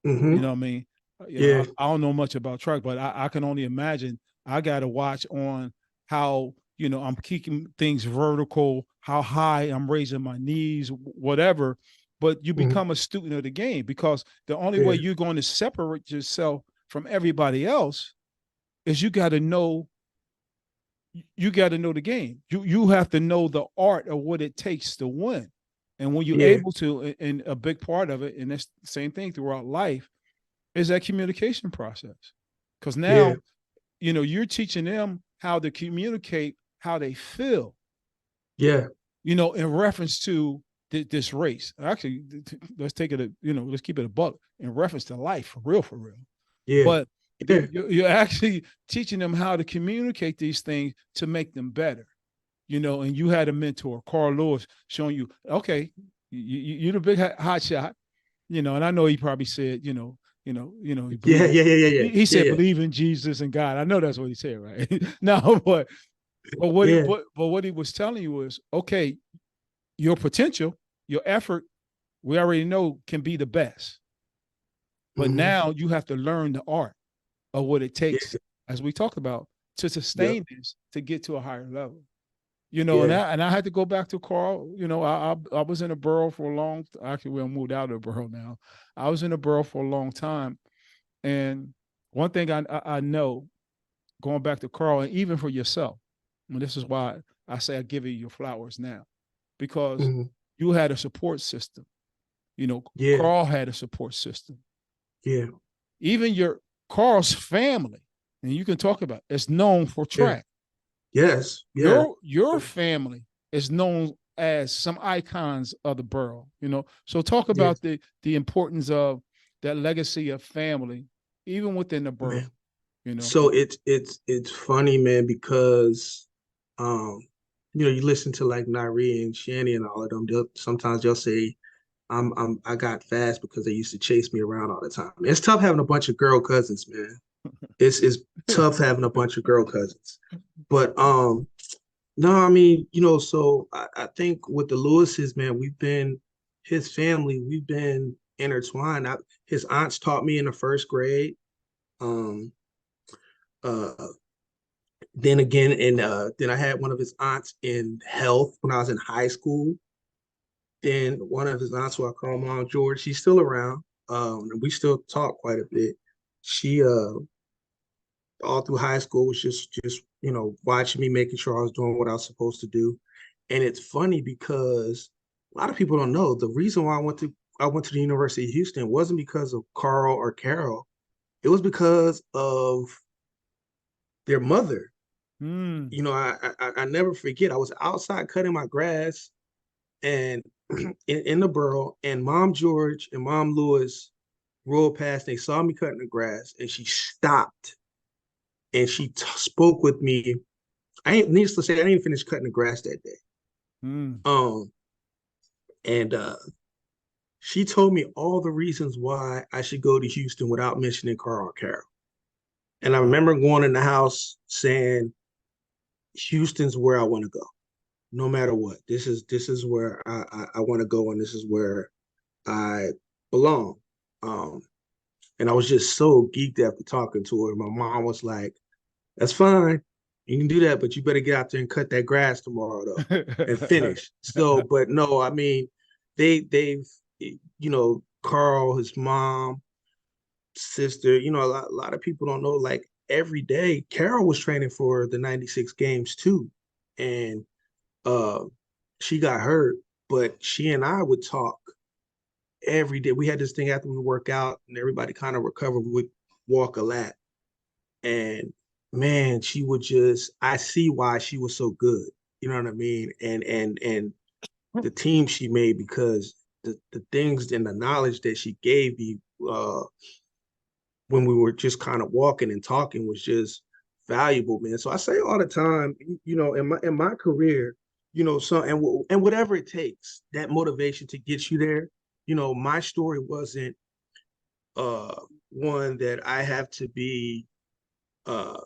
You know Mm-hmm. what I mean? Yeah. I don't know much about track, but I can only imagine I got to watch on how, I'm keeping things vertical, how high I'm raising my knees, whatever. But you Mm-hmm. become a student of the game, because the only way Yeah. you're going to separate yourself from everybody else is you got to know the game. You have to know the art of what it takes to win. And when you're Yeah. able to, and a big part of it, and that's the same thing throughout life, is that communication process. Because Yeah. now, you're teaching them how to communicate how they feel, Yeah. in reference to this race. Actually, let's take it, let's keep it a buck in reference to life, for real, for real. Yeah. But Yeah. You're actually teaching them how to communicate these things to make them better. And you had a mentor, Carl Lewis, showing you, okay, you're the big hot shot, and I know he probably said, he Yeah. believed. Yeah. Yeah. Yeah. Yeah. He Yeah. said Yeah. believe in Jesus and God. I know that's what he said, right? No, but what Yeah. what he was telling you was, okay, your potential, your effort, we already know can be the best, but Mm-hmm. now you have to learn the art of what it takes, Yeah. as we talked about, to Yep. sustain this to get to a higher level. And Yeah. I had to go back to Carl. I was in a borough for a long. Actually, we moved out of the borough now. I was in a borough for a long time, and one thing I know, going back to Carl, and even for yourself, and this is why I say I give you your flowers now, because Mm-hmm. you had a support system. Yeah. Carl had a support system. Yeah. Even your Carl's family, and you can talk about it, is known for Yeah. track. Yes. Yeah. Your family is known as some icons of the borough. So talk Yeah. about the importance of that legacy of family, even within the borough. Man. So it's funny, man, because um, you listen to like Nyree and Shanny and all of them. Sometimes they'll say I got fast because they used to chase me around all the time. It's tough having a bunch of girl cousins, man. It's tough having a bunch of girl cousins. But no, I mean, so I think with the Lewises, man, his family, we've been intertwined. His aunts taught me in the first grade. Um, uh, then again, and then I had one of his aunts in health when I was in high school. Then one of his aunts, who I call Mom George, she's still around. And we still talk quite a bit. She all through high school was just watching me, making sure I was doing what I was supposed to do. And it's funny because a lot of people don't know the reason why I went to the University of Houston wasn't because of Carl or Carol. It was because of their mother. Mm. I never forget. I was outside cutting my grass and in the borough, and Mom George and Mom Lewis rolled past. They saw me cutting the grass, and she stopped and she spoke with me. Needless to say, I didn't finish cutting the grass that day. Mm. Um, and she told me all the reasons why I should go to Houston without mentioning Carl Carroll. And I Wow. remember going in the house saying, Houston's where I want to go, no matter what. This is where I want to go, and this is where I belong. Um, and I was just so geeked after talking to her. My mom was like, "That's fine, you can do that, but you better get out there and cut that grass tomorrow, though, and finish." So, but no, I mean, they've Carl, his mom, sister, a lot of people don't know. Like every day, Carol was training for the '96 games too, and uh, she got hurt, but she and I would talk every day. We had this thing after we work out and everybody kind of recovered. We would walk a lap. And man, I see why she was so good. You know what I mean? And the team she made, because the things and the knowledge that she gave me when we were just kind of walking and talking was just valuable, man. So I say all the time, in my career, so and whatever it takes, that motivation to get you there. My story wasn't uh one that uh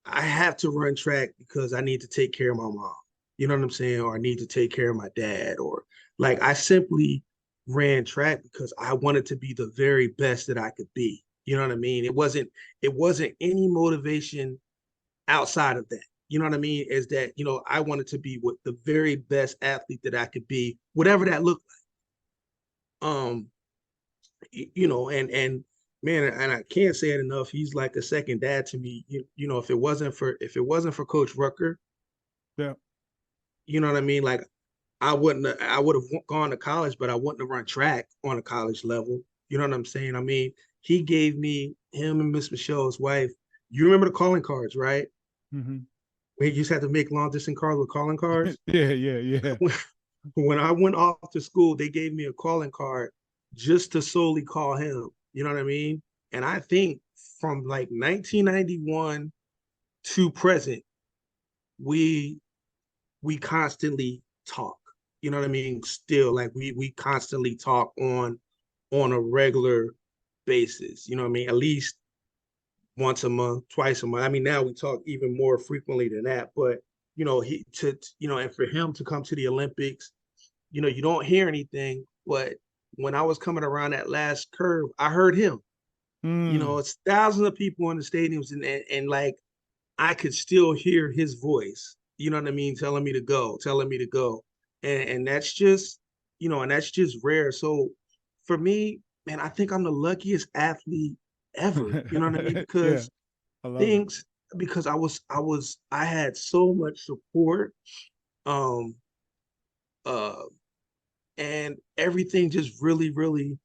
I have to run track because I need to take care of my mom. You know what I'm saying? Or I need to take care of my dad. Or like I simply ran track because I wanted to be the very best that I could be. You know what I mean? It wasn't any motivation outside of that. You know what I mean? Is that, I wanted to be what the very best athlete that I could be, whatever that looked like. And man, and I can't say it enough. He's like a second dad to me. If it wasn't for Coach Rucker, Yeah. you know what I mean? Like I would have gone to college, but I wouldn't have run track on a college level. You know what I'm saying? I mean, he gave me him and Miss Michelle's wife. You remember the calling cards, right? Mm-hmm. We just had to make long distance calls with calling cards. Yeah, yeah, yeah. When I went off to school, they gave me a calling card just to solely call him. You know what I mean? And I think from like 1991 to present, we constantly talk. You know what I mean? Still, like we constantly talk on a regular basis. You know what I mean? At least once a month, twice a month. I mean, now we talk even more frequently than that. But and for him to come to the Olympics, you don't hear anything. But when I was coming around that last curve, I heard him. Mm. It's thousands of people in the stadiums, and like I could still hear his voice. You know what I mean? Telling me to go, telling me to go, and that's just and that's just rare. So for me, man, I think I'm the luckiest athlete ever. You know what I mean? Yeah, Because I love it. things because I had so much support, um, uh, and everything just really, really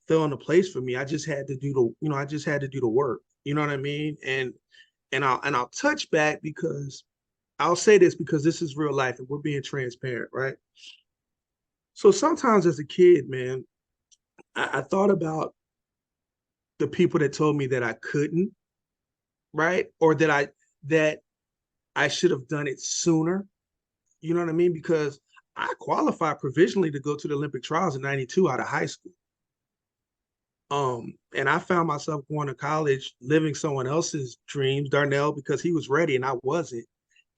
fell into place for me. I just had to do I just had to do the work. You know what I mean? And I'll touch back because I'll say this because this is real life and we're being transparent, right? So sometimes as a kid, man, I thought about the people that told me that I couldn't, right? Or that I should have done it sooner. You know what I mean? Because I qualified provisionally to go to the Olympic trials in 92 out of high school. And I found myself going to college, living someone else's dreams, Darnell, because he was ready and I wasn't.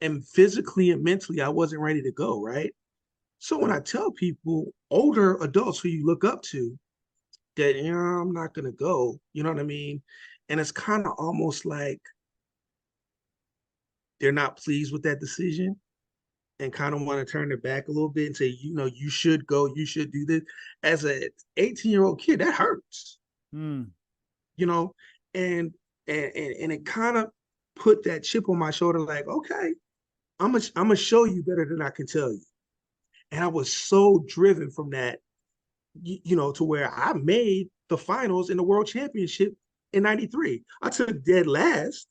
And physically and mentally, I wasn't ready to go, right? So when I tell people, older adults who you look up to, that I'm not gonna go, you know what I mean? And it's kind of almost like they're not pleased with that decision and kind of want to turn their back a little bit and say, you should go, you should do this. As a 18-year-old kid, that hurts, Mm. you know, and and it kind of put that chip on my shoulder, like, okay, I'm gonna show you better than I can tell you. And I was so driven from that, to where I made the finals in the world championship in 93. I took dead last,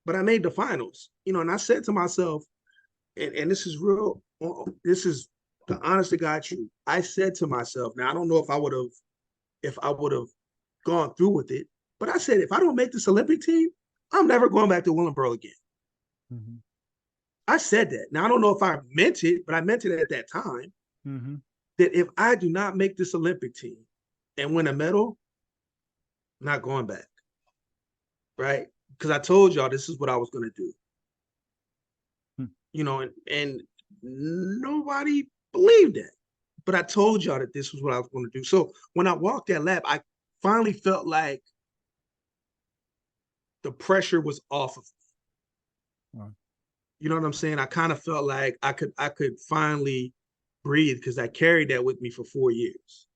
but I made the finals, and I said to myself, and this is real, this is the honest to God truth. I said to myself, now I don't know if I would have gone through with it, but I said, if I don't make this Olympic team, I'm never going back to Willingboro again. Mm-hmm. I said that. Now I don't know if I meant it, but I meant it at that time. Mm-hmm. That if I do not make this Olympic team and win a medal, I'm not going back, right? Because I told y'all this is what I was going to do, and nobody believed that. But I told y'all that this was what I was going to do. So when I walked that lap, I finally felt like the pressure was off of me. Wow. You know what I'm saying? I kind of felt like I could finally breathe because I carried that with me for 4 years.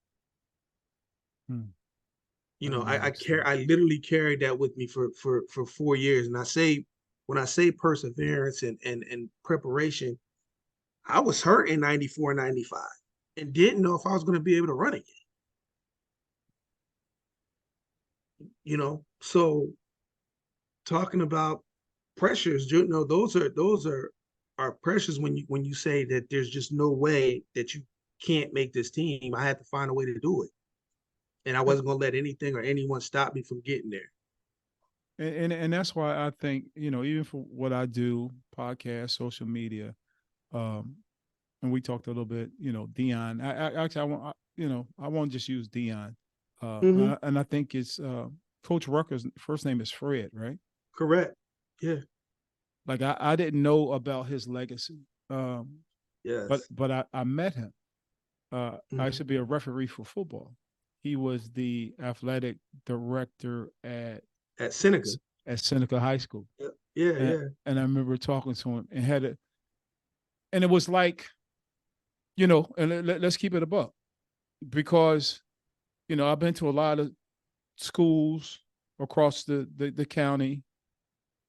Mm. You That know, I makes sense. I literally carried that with me for 4 years. And when I say perseverance and preparation, I was hurt in 94 and 95 and didn't know if I was going to be able to run again. So talking about pressures, those are pressures when you say that there's just no way that you can't make this team. I had to find a way to do it. And I And, wasn't gonna let anything or anyone stop me from getting there. and that's why I think, even for what I do, podcast, social media, um, and we talked a little bit, Dion. Actually, I won't just use Dion. Mm-hmm. And I think it's Coach Rucker's first name is Fred, right? Correct. Yeah. Like I didn't know about his legacy, um, but Yes. but I met him. I used Mm-hmm. to be a referee for football. He was the athletic director At Seneca. at Seneca High School, Yeah. Yeah. and, Yeah. and I remember talking to him and it was like, and let's keep it a buck because I've been to a lot of schools across the county.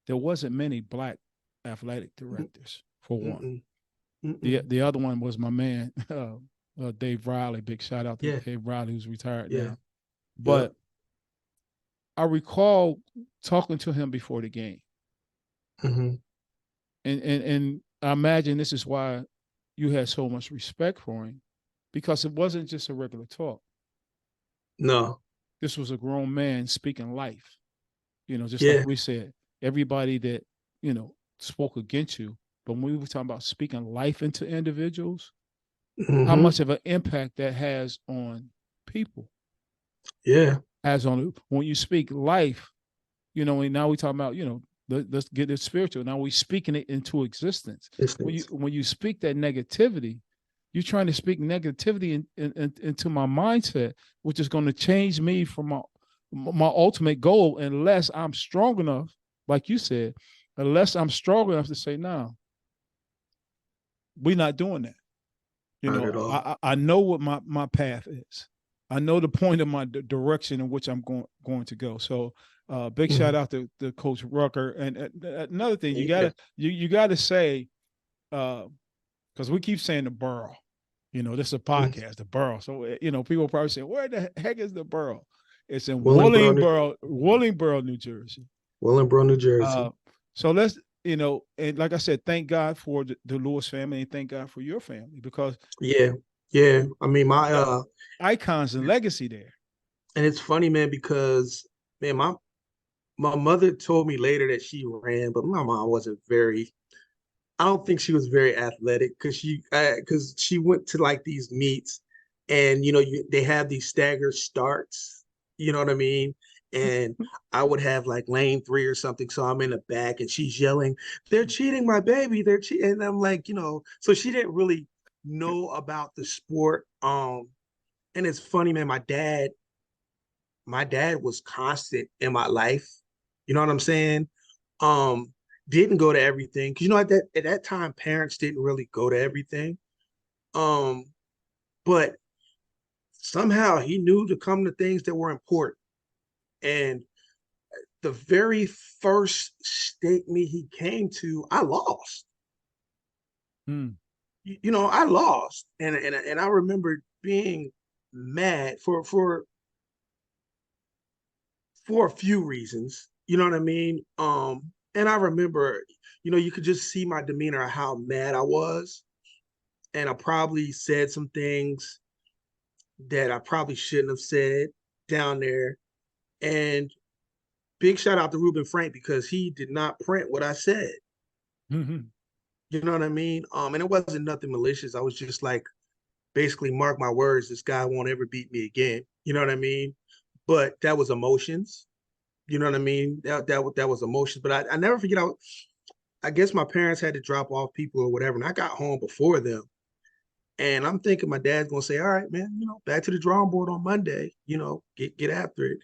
There wasn't many black athletic directors for one. Mm-mm. The Mm-mm. the other one was my man, Dave Riley. Big shout out to Yeah. Dave Riley, who's retired Yeah. now. Yep. But I recall talking to him before the game, Mm-hmm. and I imagine this is why you had so much respect for him, because it wasn't just a regular talk. No. This was a grown man speaking life. Just like Yeah. we said, everybody that, spoke against you. But when we were talking about speaking life into individuals, how Hmm. much of an impact that has on people, Yeah. has on when you speak life, and now we talking about, let's get it spiritual. Now we speaking it into existence. When you Distance. when you speak that negativity, you're trying to speak negativity into my mindset, which is going to change me from my ultimate goal, unless I'm strong enough, like you said, unless I'm strong enough to say, no, we're not doing that. Not at all. I know what my path is. I know the point of my direction in which I'm going to go. So big shout Mhm. out to Coach Rucker. And another thing, Yeah. you gotta say, because we keep saying the borough. This is a Mhm. podcast, the borough. So people probably say, where the heck is the borough? It's in Willingboro, New Willingboro, New Jersey. Willingboro, New Jersey. Uh, so let's, and like I said, thank God for the Lewis family, and thank God for your family, because Yeah. Yeah. I mean, you got icons and legacy there. and it's funny, man, because man, my mother told me later that she ran, but my mom wasn't very. I don't think she was very athletic because she went to like these meets, and they have these staggered starts. You know what I mean? And I would have like lane 3 or something, so I'm in the back, and she's yelling, "They're cheating, my baby! They're cheating!" And I'm like, so she didn't really know about the sport. And it's funny, man. My dad was constant in my life. You know what I'm saying? Um, didn't go to everything because at that time parents didn't really go to everything. Um, but somehow he knew to come to things that were important. And the very first state meet he came to, I lost. Hmm. I lost, and I remember being mad for a few reasons. You know what I mean? And I remember, you could just see my demeanor, how mad I was. And I probably said some things that I probably shouldn't have said down there. And big shout out to Ruben Frank because he did not print what I said. Mm-hmm. You know what I mean? And it wasn't nothing malicious. I was just like, basically, mark my words, this guy won't ever beat me again. You know what I mean? But that was emotions. You know what I mean? That was emotions. But I never forget. I guess my parents had to drop off people or whatever, and I got home before them. And I'm thinking my dad's gonna say, "All right, man, back to the drawing board on Monday. Get after it."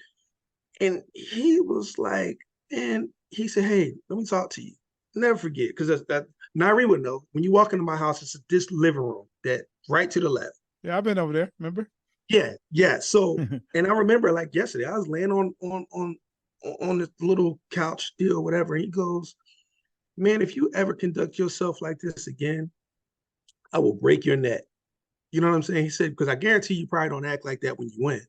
And he was like, and he said, "Hey, let me talk to you. Never forget, because that Nari would know. When you walk into my house, it's this living room that right to the left. Yeah, I've been over there. Remember? Yeah, yeah. So, and I remember like yesterday, I was laying on this little couch deal, whatever. And he goes, "Man, if you ever conduct yourself like this again, I will break your neck." You know what I'm saying? He said, because I guarantee you probably don't act like that when you win.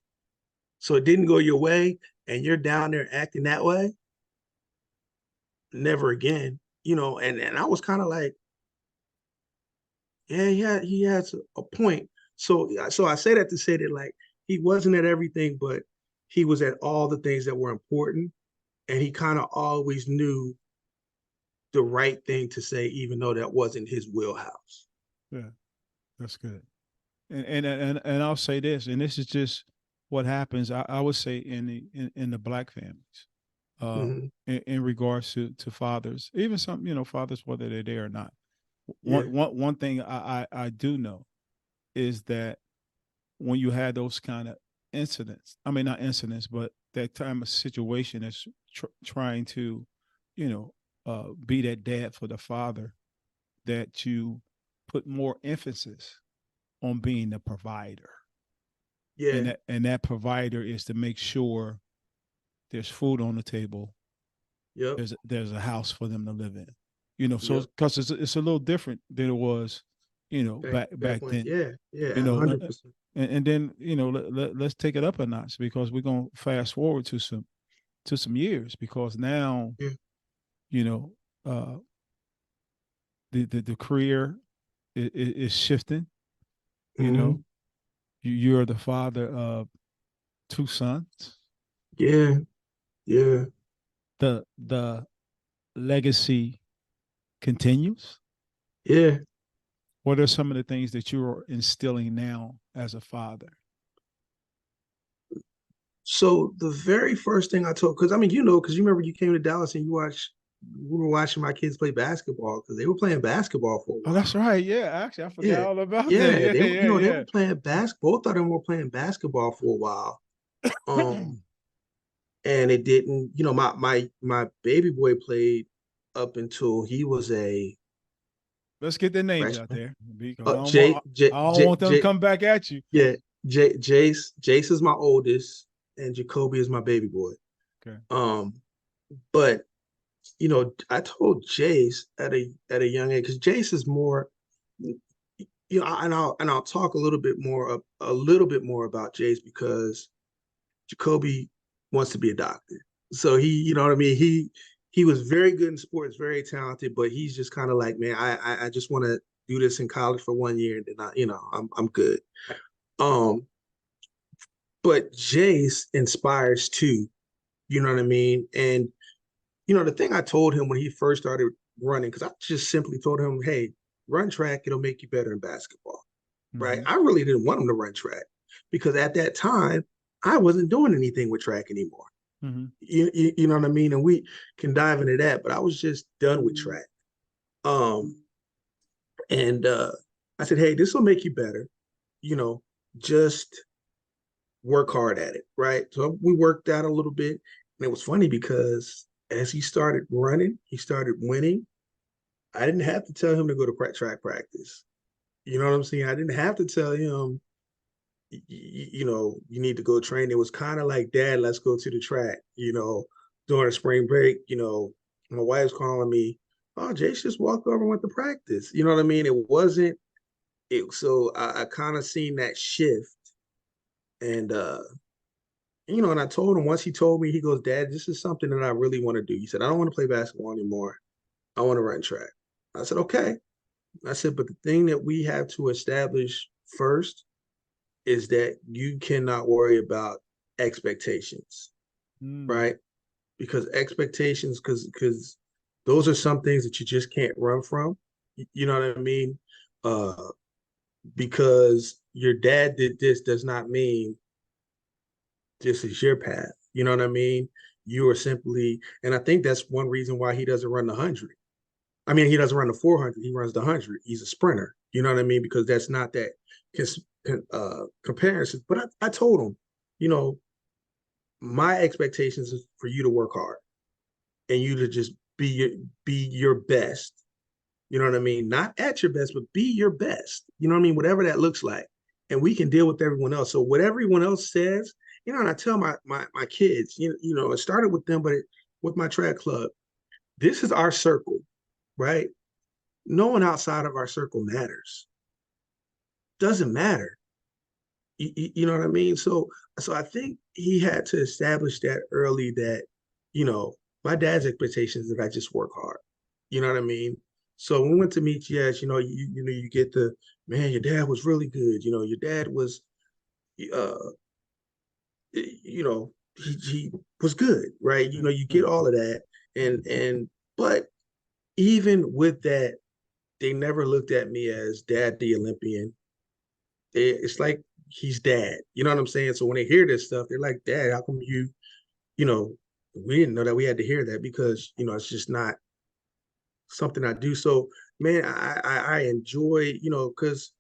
So it didn't go your way, and you're down there acting that way, never again. And I was kind of like, yeah, he has a point. So I say that to say that like he wasn't at everything, but he was at all the things that were important, and he kind of always knew the right thing to say, even though that wasn't his wheelhouse. Yeah, that's good. And I'll say this, and this is just what happens. I would say in the black families, Hmm. in regards to fathers, even some fathers, whether they're there or not. Yeah, One thing I do know is that when you had those kind of incidents, I mean not incidents, but that time of situation that's trying to, you know, be that dad for the father, that you put more emphasis on being the provider, yeah, and that provider is to make sure there's food on the table, yep, there's a house for them to live in, so yep. because it's a little different than it was, Back back when, then, yeah, you yeah, know 100%. and then let's take it up a notch, because we're going to fast forward to some years, because now Yeah. you know uh the career is shifting. you know Hmm. you're the father of two sons. Yeah, yeah. the legacy continues? Yeah. What are some of the things that you're instilling now as a father? So the very first thing I told, because I mean, because you remember you came to Dallas and we were watching my kids play basketball because they were playing basketball for a Oh, while. that's right. Yeah, actually, I forgot Yeah, all about that. yeah, Yeah, yeah, they were yeah. playing basketball. Both of them were playing basketball for a while. Um, and it didn't, my baby boy played up until he was a Let's get their names out freshman. there because I don't J want them to J come back at you. yeah, Jace is my oldest, and Jacoby is my baby boy. Okay. Um, but I told Jace at a young age because Jace is more, and I'll talk a little bit more about Jace because Jacoby wants to be a doctor. So you know what I mean. He was very good in sports, very talented, but he's just kind of like, man, I just want to do this in college for 1 year and then I'm good. Um, but Jace inspires too. You know what I mean? And the thing I told him when he first started running, because I just simply told him, hey, run track, it'll make you better in basketball. Right. Mm-hmm. I really didn't want him to run track because at that time, I wasn't doing anything with track anymore. Mm-hmm. You know what I mean? And we can dive into that, but I was just done with track. Um, and I said, hey, this will make you better. You know, just work hard at it. Right. So we worked out a little bit. And it was funny because as he started running, he started winning. I didn't have to tell him to go to track practice. You know what I'm saying? I didn't have to tell him, you need to go train. It was kind of like, Dad, let's go to the track. During spring break, my wife's calling me, oh, Jace just walked over and went to practice. You know what I mean? It wasn't it. So I kind of seen that shift. And, and I told him once he told me, he goes, Dad, this is something that I really want to do. He said, I don't want to play basketball anymore. I want to run track. I said, okay. I said, but the thing that we have to establish first is that you cannot worry about expectations, Mm. right? Because expectations, because those are some things that you just can't run from. You know what I mean? Uh, because your dad did this does not mean this is your path. You know what I mean? You are simply, and I think that's one reason why he doesn't run the 100. I mean, he doesn't run the 400. He runs the 100. He's a sprinter. You know what I mean? Because that's not that comparison. But I told him, you know, my expectations is for you to work hard and you to just be your best. You know what I mean? Not at your best, but be your best. You know what I mean? Whatever that looks like. And we can deal with everyone else. So what everyone else says, and I tell my kids, it started with them, but with my track club, this is our circle, right? No one outside of our circle matters. Doesn't matter. You know what I mean? So I think he had to establish that early that, you know, my dad's expectations that I just work hard. You know what I mean? So when we went to meet, yes, you get the, man, your dad was really good. Your dad was, uh, he was good, right? You get all of that, but even with that, they never looked at me as Dad the Olympian. It's like he's dad. You know what I'm saying? So when they hear this stuff, they're like, Dad, how come you know, we didn't know that we had to hear that because, it's just not something I do. So, man, I enjoy, because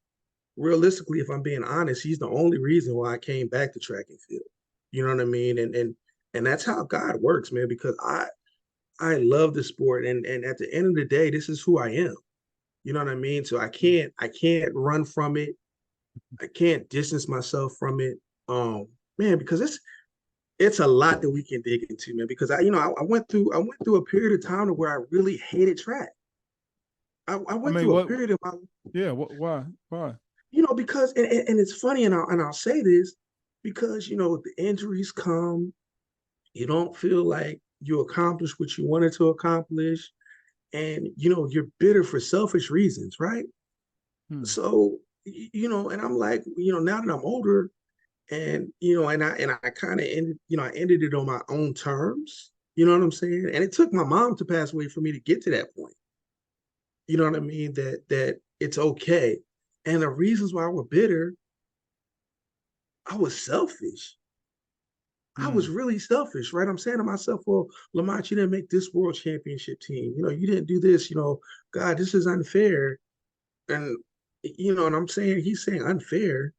realistically, if I'm being honest, he's the only reason why I came back to track and field. You know what I mean? And that's how God works, man, because I love the sport. And at the end of the day, this is who I am. You know what I mean? So I can't run from it. I can't distance myself from it. Man, because it's a lot that we can dig into, man. Because I went through a period of time where I really hated track. I I went mean, through a what? period of my, Yeah. What? Why? Why? because and it's funny, and I'll say this because the injuries come, you don't feel like you accomplished what you wanted to accomplish, and you're bitter for selfish reasons, right? Hmm. So and I'm like, now that I'm older, and and I kind of ended, I ended it on my own terms. You know what I'm saying? And it took my mom to pass away for me to get to that point. You know what I mean? That it's okay. And the reasons why I was bitter, I was selfish. I was Mm. really selfish, right? I'm saying to myself, well, Lamont, you didn't make this world championship team. You didn't do this, God, this is unfair. And and I'm saying he's saying unfair.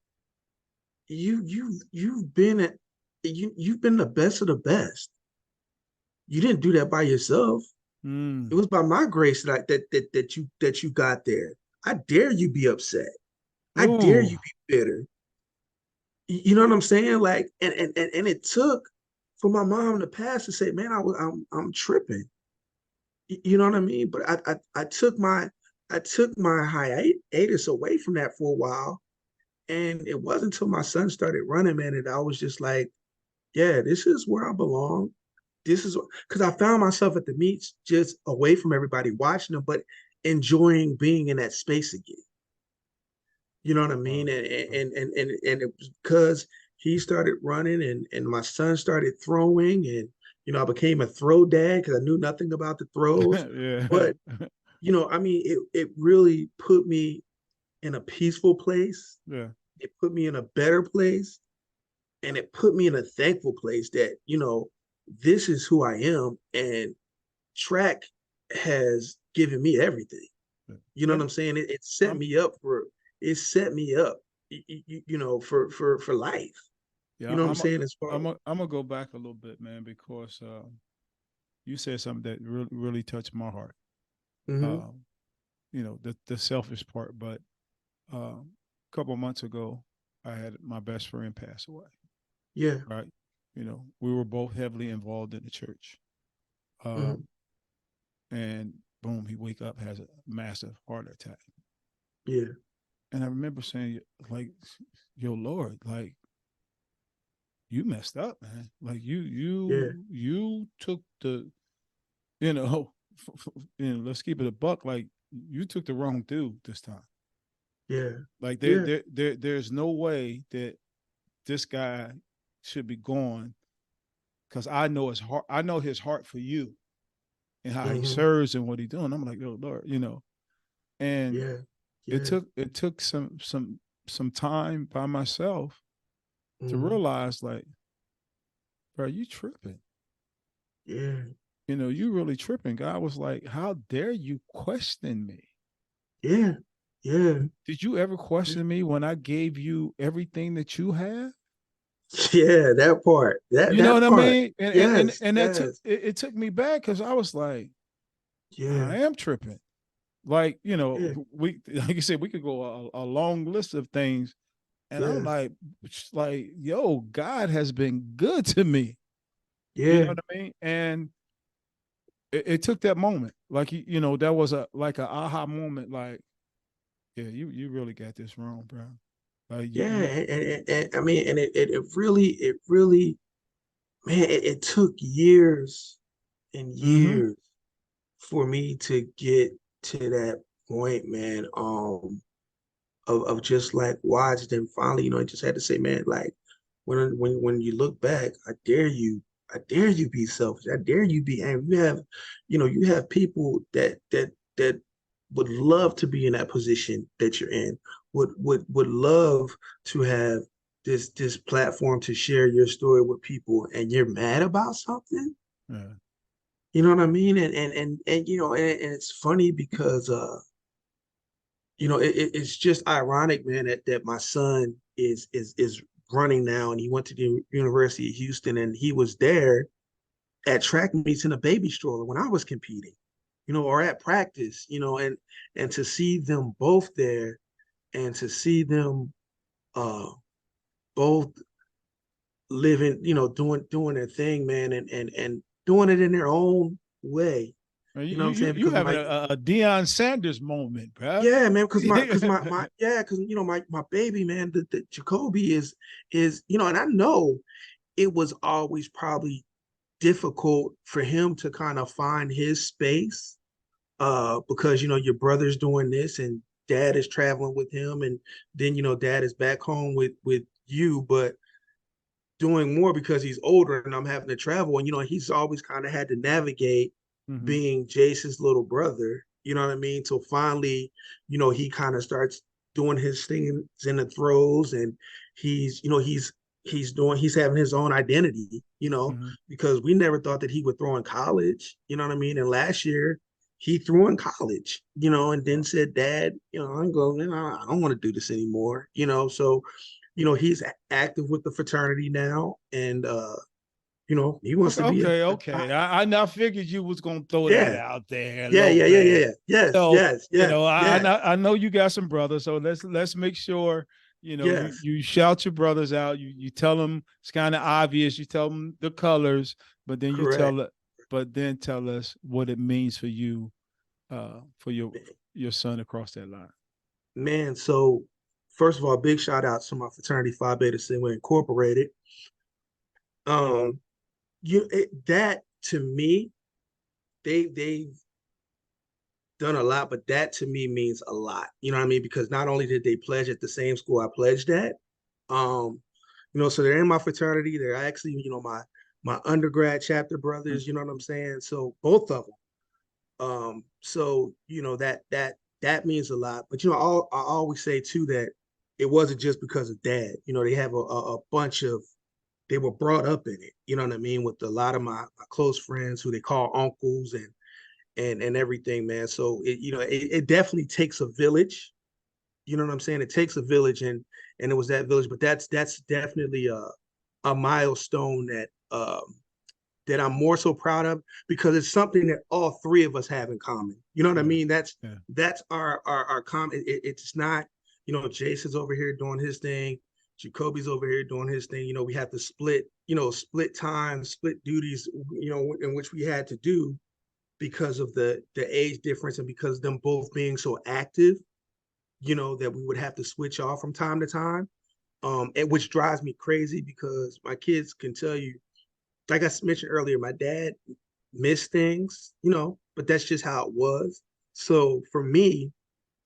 You've been at you've been the best of the best. You didn't do that by yourself. It Mm. was by my grace that you got there. I dare you be upset. I dare Ooh. you be bitter. You know what I'm saying? Like, and it took for my mom in the past to say, "Man, I'm tripping." You know what I mean? But I took my hiatus away from that for a while, and it wasn't until my son started running, man, that I was just like, "Yeah, this is where I belong." This is because I found myself at the meets just away from everybody watching them, but enjoying being in that space again. You know what I Uh, mean? And uh, it was because he started running and my son started throwing and I became a throw dad because I knew nothing about the throws. yeah. But I mean it really put me in a peaceful place. Yeah. It put me in a better place and it put me in a thankful place that, this is who I am and track has given me everything. Yeah. You know what And I'm saying? I'm It set me up, for life. You yeah, know what I'm saying? As far I'm gonna go back a little bit, man, because you said something that really touched my heart. hmm Um, the selfish part, but a couple of months ago, I had my best friend pass away. yeah, Right, we were both heavily involved in the church, hmm um, and boom, he wake up has a massive heart attack. yeah, And I remember saying, like, yo, Lord, like, you messed up, man. Like, yeah, you took the, you know, let's keep it a buck. Like, you took the wrong dude this time. yeah, Like, yeah, there's no way that this guy should be gone because I know his heart. I know his heart for you and how he hmm serves and what he's doing. I'm like, oh Lord, and yeah, it yeah, took some time by myself to hmm realize, like, bro, you tripping. yeah, You really tripping. God was like, how dare you question me? yeah, yeah, Did you ever question me when I gave you everything that you have? yeah. That part, that You know that what I part. mean? And Yes, and that took yes, it took me back because I was like, yeah, I am tripping. Like, yeah, we like you said, we could go a long list of things. And I'm yeah, like, yo, God has been good to me. You know yeah, what I mean? And it took that moment. Like, that was like a aha moment. Like, yeah, you really got this wrong, bro. Like, yeah. And I mean, and it really, man, it took years and mm-hmm. years for me to get to that point, man, of just like watched and finally, I just had to say, man, like when you look back, I dare you be selfish. I dare you be angry. You have people that would love to be in that position that you're in, would love to have this platform to share your story with people, and you're mad about something. Yeah. You know what I mean? And it's funny because it's just ironic, man, that my son is running now, and he went to the University of Houston, and he was there at track meets in a baby stroller when I was competing, or at practice, and to see them both there, and to see them uh both living, doing their thing, man, and doing it in their own way. Man, You know what I'm saying? you Because having my a Deion Sanders moment, bro. Yeah, man, because my baby, man, the Jacoby is and I know it was always probably difficult for him to kind of find his space, because your brother's doing this and dad is traveling with him, and then dad is back home with you, but doing more because he's older and I'm having to travel. And, he's always kind of had to navigate Mm-hmm. being Jace's little brother, you know what I mean? So finally, he kind of starts doing his things in the throws, and he's having his own identity, Mm-hmm. because we never thought that he would throw in college, you know what I mean? And last year he threw in college, and then Wow. said, Dad, I'm going, I don't want to do this anymore, so he's active with the fraternity now, and he wants Okay, to be a, okay, a okay. I not figured you was gonna throw that yeah, out there. yeah, Look, yeah, yeah, yeah, man. yeah. Yes, So, yes, yes, yes, I know you got some brothers, so let's make sure, yes. you shout your brothers out. You tell them it's kind of obvious. You tell them the colors, but then Correct. tell us what it means for you, for your son across that line. Man, so first of all, big shout out to my fraternity Phi Beta Sigma Incorporated. Um, that to me, they've done a lot, but that to me means a lot. You know what I mean? Because not only did they pledge at the same school I pledged at, um, so they're in my fraternity. They're actually, my undergrad chapter brothers. You know what I'm saying? So both of them. So that means a lot. But I always say too that it wasn't just because of dad. They have a bunch of, they were brought up in it. You know what I mean? With a lot of my close friends who they call uncles, and everything, man. So it definitely takes a village. You know what I'm saying? It takes a village, and it was that village. But that's definitely a milestone that I'm more so proud of, because it's something that all three of us have in common. You know what I Yeah, mean? That's yeah, that's our common. It's not, Jason's over here doing his thing, Jacoby's over here doing his thing. We have to split time, split duties, in which we had to do because of the age difference, and because of them both being so active, that we would have to switch off from time to time. And which drives me crazy, because my kids can tell you, like I mentioned earlier, my dad missed things, but that's just how it was. So for me,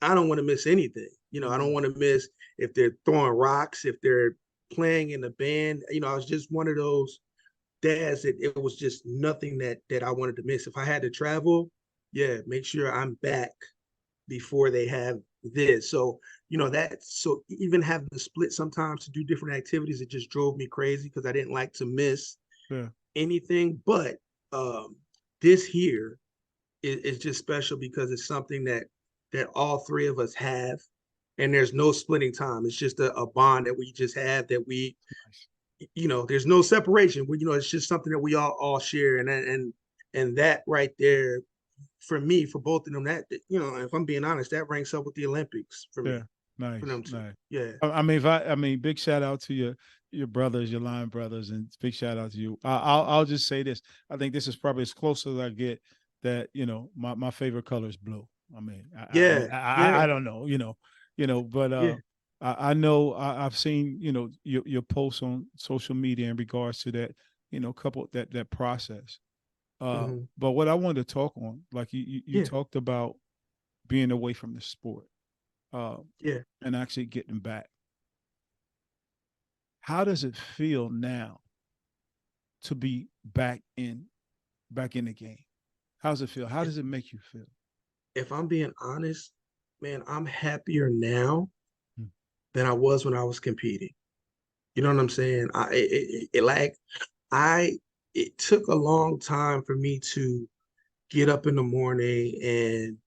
I don't want to miss anything. I don't mm-hmm. want to miss if they're throwing rocks, if they're playing in the band. I was just one of those dads that it was just nothing that I wanted to miss. If I had to travel, yeah, make sure I'm back before they have this. So, so even having to split sometimes to do different activities, it just drove me crazy, because I didn't like to miss Yeah, anything. But um, this here is just special, because it's something that all three of us have, and there's no splitting time. It's just a bond that we just have, that we, nice. there's no separation. It's just something that we all share, and that right there, for me, for both of them, that, if I'm being honest, that ranks up with the Olympics for Yeah, me, for nice, them two. nice. Yeah, I mean, big shout out to your brothers, your line brothers, and big shout out to you. I'll just say this. I think this is probably as close as I get that my favorite color is blue. I mean, yeah, I yeah, don't know, but yeah. I know I've seen your posts on social media in regards to that, couple that process. Hmm. But what I wanted to talk on, like you Yeah, talked about being away from the sport, uh, yeah. and actually getting back. How does it feel now to be back in the game? How does it feel? How If, does it make you feel? if I'm being honest, man, I'm happier now Mm. than I was when I was competing. You know what I'm saying? Like, I it took a long time for me to get up in the morning and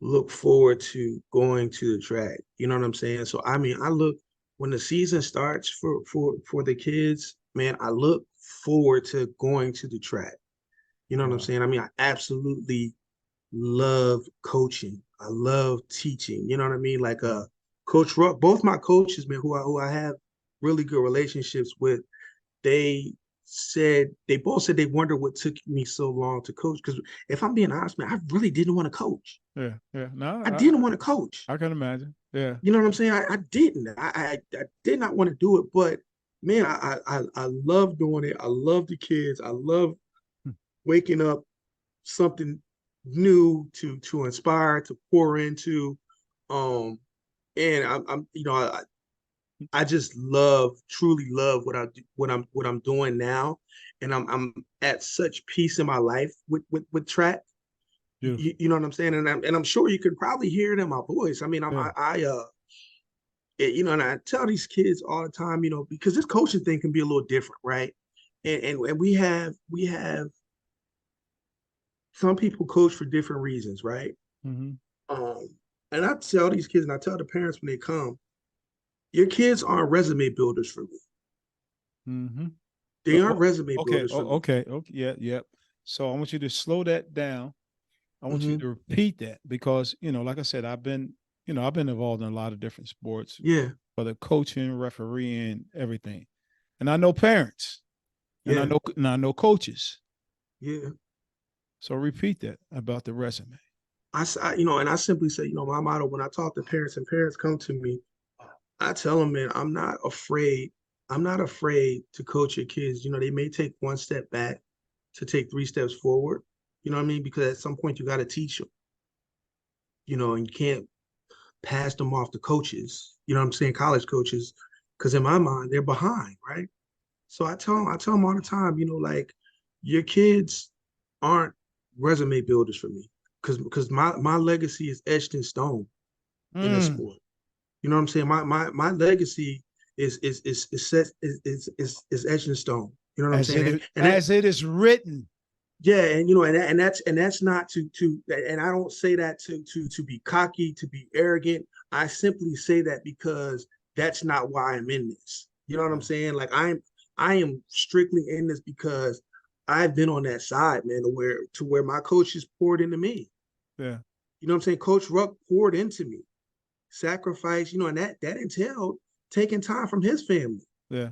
look forward to going to the track. You know what I'm saying? So I mean, I look, when the season starts for the kids, man, I look forward to going to the track. You know what I'm Wow. saying? I mean, I absolutely love coaching. I love teaching. You know what I mean? Like Yeah. Coach Ruck, both my coaches, man, who I have really good relationships with, they they both said they wonder what took me so long to coach. Because if I'm being honest, man, I really didn't want to coach. Yeah. Yeah. No, I didn't want to coach. I can imagine. Yeah. You know what I'm saying? I didn't. I did not want to do it. But man, I love doing it. I love the kids. I love Hmm. waking up something new to inspire, to pour into. Um, and I'm I just truly love what I'm doing now, and I'm at such peace in my life with track. Beautiful. You know what I'm saying? And I'm sure you could probably hear it in my voice. I mean, Yeah. you know, and I tell these kids all the time, you know, because this coaching thing can be a little different, right? And we have some people coach for different reasons, right? Mm-hmm. Um, and I tell these kids, and I tell the parents when they come, your kids aren't resume builders for me. Mm-hmm. They aren't resume Okay. builders for me. Okay. Okay. Yeah. Yeah. So I want you to slow that down. I want you Hmm. to repeat that because, like I said, I've been involved in a lot of different sports, Yeah, whether coaching, refereeing, everything. And I know parents yeah, and I know coaches. yeah. So repeat that about the resume. You know, and I simply say, you know, my motto when I talk to parents and parents come to me, I tell them, man, I'm not afraid. I'm not afraid to coach your kids. You know, they may take one step back to take three steps forward. You know what I mean? Because at some point you got to teach them. You know, and you can't pass them off to coaches. You know what I'm saying? College coaches, because in my mind they're behind, right? So I tell them all the time, you know, like your kids aren't resume builders for me, because my legacy is etched in stone in this Mm. sport. You know what I'm saying? My legacy is set is etched in stone. You know what I'm saying? And that As it is written. yeah, and you know, and that's not to and I don't say that to be cocky, to be arrogant. I simply say that because that's not why I'm in this. You know what I'm Yeah. saying? Like I am strictly in this because I've been on that side, man, to where my coaches poured into me. Yeah. You know what I'm saying? Coach Ruck poured into me, sacrifice, you know, and that entailed taking time from his family. Yeah.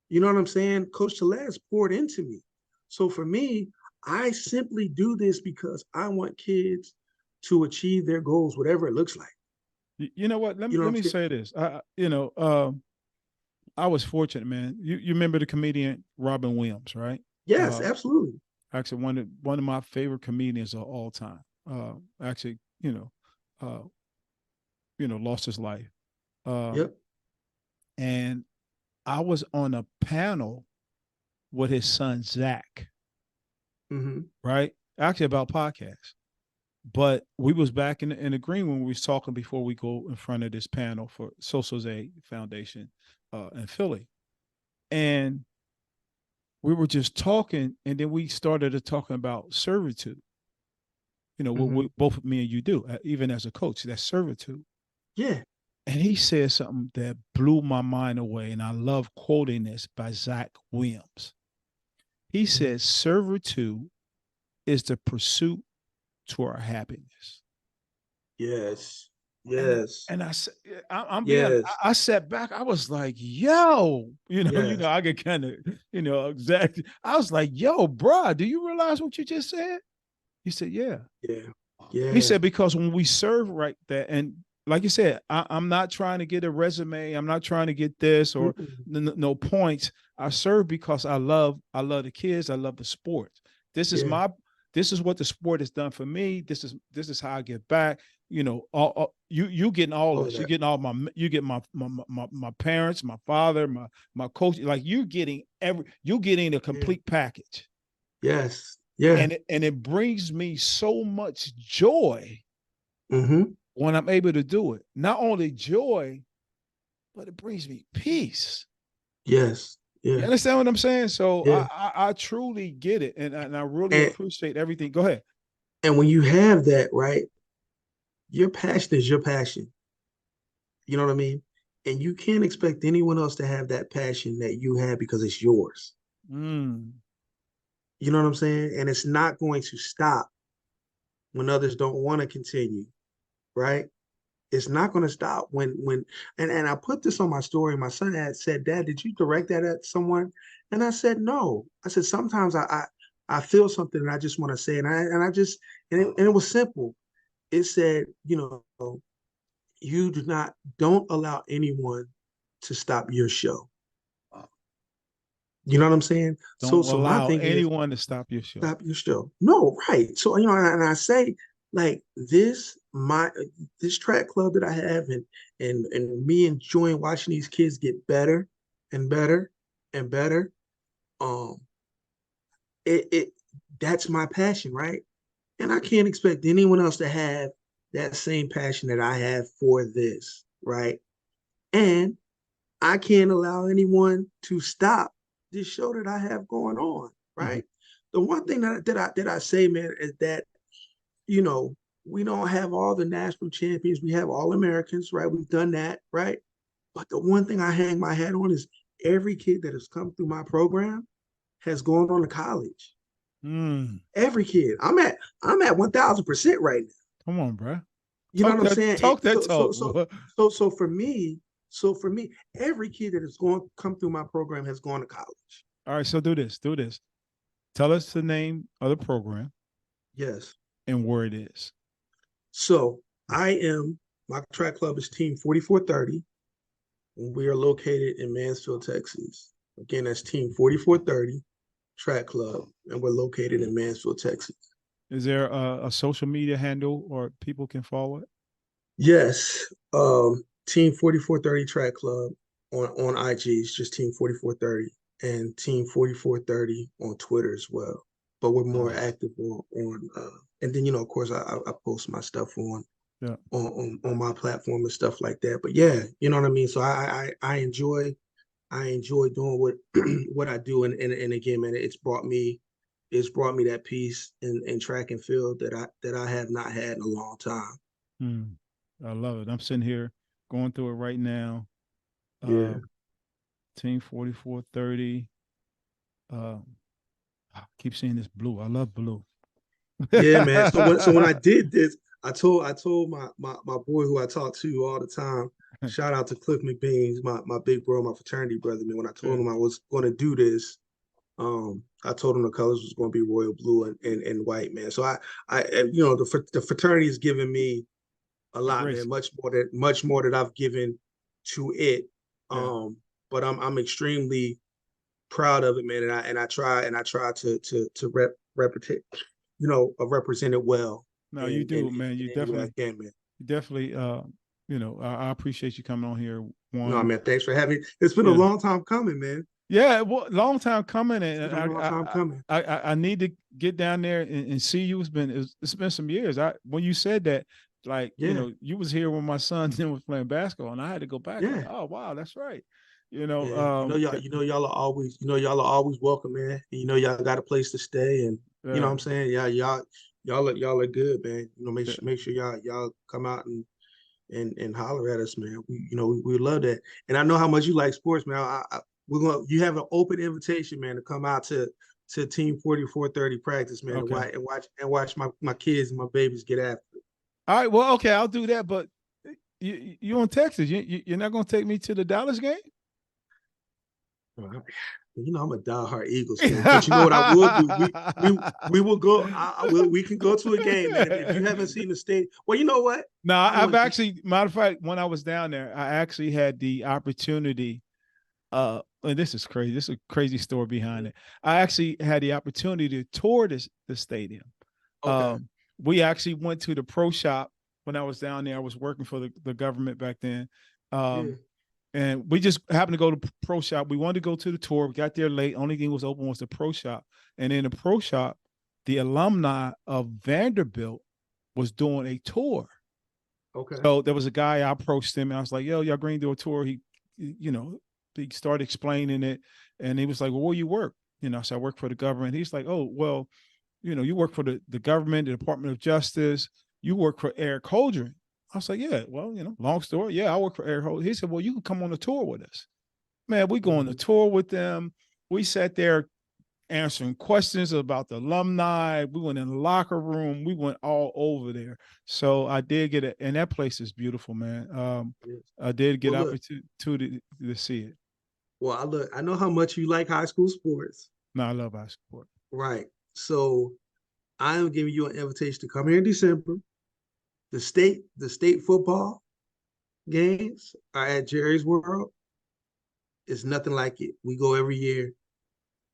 You know what I'm saying? Coach Tellez poured into me. So for me, I simply do this because I want kids to achieve their goals, whatever it looks like. You know what? You know what Let I'm me saying? say this. I was fortunate, man. You remember the comedian Robin Williams, right? Yes, Uh, absolutely. actually one of my favorite comedians of all time. Actually, uh, lost his life. Um, Yep. and I was on a panel with his son Zach, Mm-hmm. right? Actually about podcasts. But we was back in the green room. We was talking before we go in front of this panel for Social Aid Foundation in Philly, and we were just talking, and then we started to talking about servitude. Mm-hmm. What both me and you do, even as a coach, that's servitude. Yeah. And he said something that blew my mind away, and I love quoting this by Zach Williams. He Mm-hmm. says, "Servitude is the pursuit to our happiness." Yes. and Yes. and I'm being Yes. I sat back. I was like, "Yo, Yes. I get kind of, exactly." I was like, "Yo, bruh, do you realize what you just said?" He said, "Yeah." Yeah. He Yeah. said because when we serve right there, and like you said, I'm not trying to get a resume. I'm not trying to get this or Mm-mm. no points. I serve because I love the kids. I love the sport. This is Yeah. my this is what the sport has done for me. This is how I give back. You getting all All of this. You that. getting you get my parents, my father, my coach. Like you getting a Yeah. complete package, Yes. Yeah. and it brings me so much joy Mm-hmm. when I'm able to do it. Not only joy, but it brings me peace. Yes. You Yeah. understand what I'm saying? So Yeah. I truly get it, and I really And appreciate everything. Go ahead. and when you have that, right, your passion is your passion. You know what I mean? And you can't expect anyone else to have that passion that you have because it's yours. Mm, You know what I'm saying? And it's not going to stop when others don't want to continue, right? It's not going to stop and I put this on my story. My son had said, "Dad, did you direct that at someone?" And I said, "No." I said, "Sometimes I feel something and I just want to say it." And it was simple. It said, you know, you don't allow anyone to stop your show. You know what I'm saying? So don't so my allow thing is anyone to stop your show. stop your show. No, right. So and I say like this track club that I have and me enjoying watching these kids get better and better and better. Um, it that's my passion, right? And I can't expect anyone else to have that same passion that I have for this, right? And I can't allow anyone to stop this show that I have going on, Mm-hmm. right? The one thing that I say, man, is that you know we don't have all the national champions. We have all Americans, right? We've done that, right? But the one thing I hang my hat on is every kid that has come through my program has gone on to college. Mm. Every kid. I'm at 1,000% right now. Come on, bro. You know what I'm saying? Talk that So so talk, so boy. so for me, every kid that has gone come through my program has gone to college. All right, so do this. Do this. Tell us the name of the program Yes. and where it is. So my track club is Team 4430. And we are located in Mansfield, Texas. Again, that's Team 4430 Track Club, and we're located in Mansfield, Texas. Is there a social media handle or people can follow it? Yes, Team 4430 Track Club on IG is just Team 4430 and Team 4430 on Twitter as well. But we're more active on and then of course I post my stuff Yeah, on my platform and stuff like that. But yeah, you know what I mean. So I enjoy doing what what I do, and again, man, it's brought me that peace in track and field that I have not had in a long time. mm, I love it. I'm sitting here going through it right now. Yeah. Uh, Team 4430. Uh, I keep seeing this blue. I love blue. Yeah, man. So when I did this, I told my boy who I talk to all the time. Shout out to Cliff McBeans, my big bro, my fraternity brother. Man, when I told Yeah, him I was going to do this, I told him the colors was going to be royal blue and white, man. So the fraternity has given me a the lot, grace. man. Much more that I've given to it. Yeah. But I'm extremely proud of it, man. And I try to represent it well No, you in do, man. in any way I can, man. You definitely, I appreciate you coming on here. No, One, man, thanks for having me. It's been a yeah, long time coming, man. yeah. Well, long time coming, It's and been a long time coming. I need to get down there and see you. It's been some years. When you said that, like, Yeah, you was here when my son was playing basketball, and I had to go back. Like, yeah. oh wow, that's right. Yeah, y'all are always welcome, man. And y'all got a place to stay, and you know yeah, what I'm saying. Yeah, y'all are good, man. Make yeah. sure y'all come out and holler at us, man. We love that, and I know how much you like sports, man. You have an open invitation, man, to come out to Team 4430 practice, man, and Okay. watch my kids and my babies get after it. All right. Well, okay, I'll do that. But you in Texas? You're not gonna take me to the Dallas game? Right. I'm a diehard Eagles fan, but you know what I will do? We will go. We can go to a game, man. If you haven't seen the state, well, you know what? No, I I've want to. actually, matter of fact, when I was down there, I actually had the opportunity. And this is crazy. This is a crazy story behind it. I actually had the opportunity to tour the stadium. Okay. Um, we actually went to the pro shop when I was down there. I was working for the government back then. Yeah. And we just happened to go to pro shop. We wanted to go to the tour. We got there late. Only thing was open was the pro shop. And in the pro shop, the alumni of Vanderbilt was doing a tour. Okay. So there was a guy, I approached him and I was like, yo, y'all going to do a tour. He started explaining it and he was like, well, where you work? So I work for the government. He's like, oh, well, you work for the government, the Department of Justice. You work for Eric Holdren. I was like, yeah, well, long story. Yeah, I work for Eric Holdren. He said, well, you can come on a tour with us. Man, we go on a Mhm. tour with them. We sat there answering questions about the alumni. We went in the locker room. We went all over there. So I did get it, and that place is beautiful, man. Yes. I did get Well, look. opportunity to see it. Well, I know how much you like high school sports, No, I love basketball. right? So I am giving you an invitation to come here in December. The state football games are at Jerry's World. It's nothing like it. We go every year,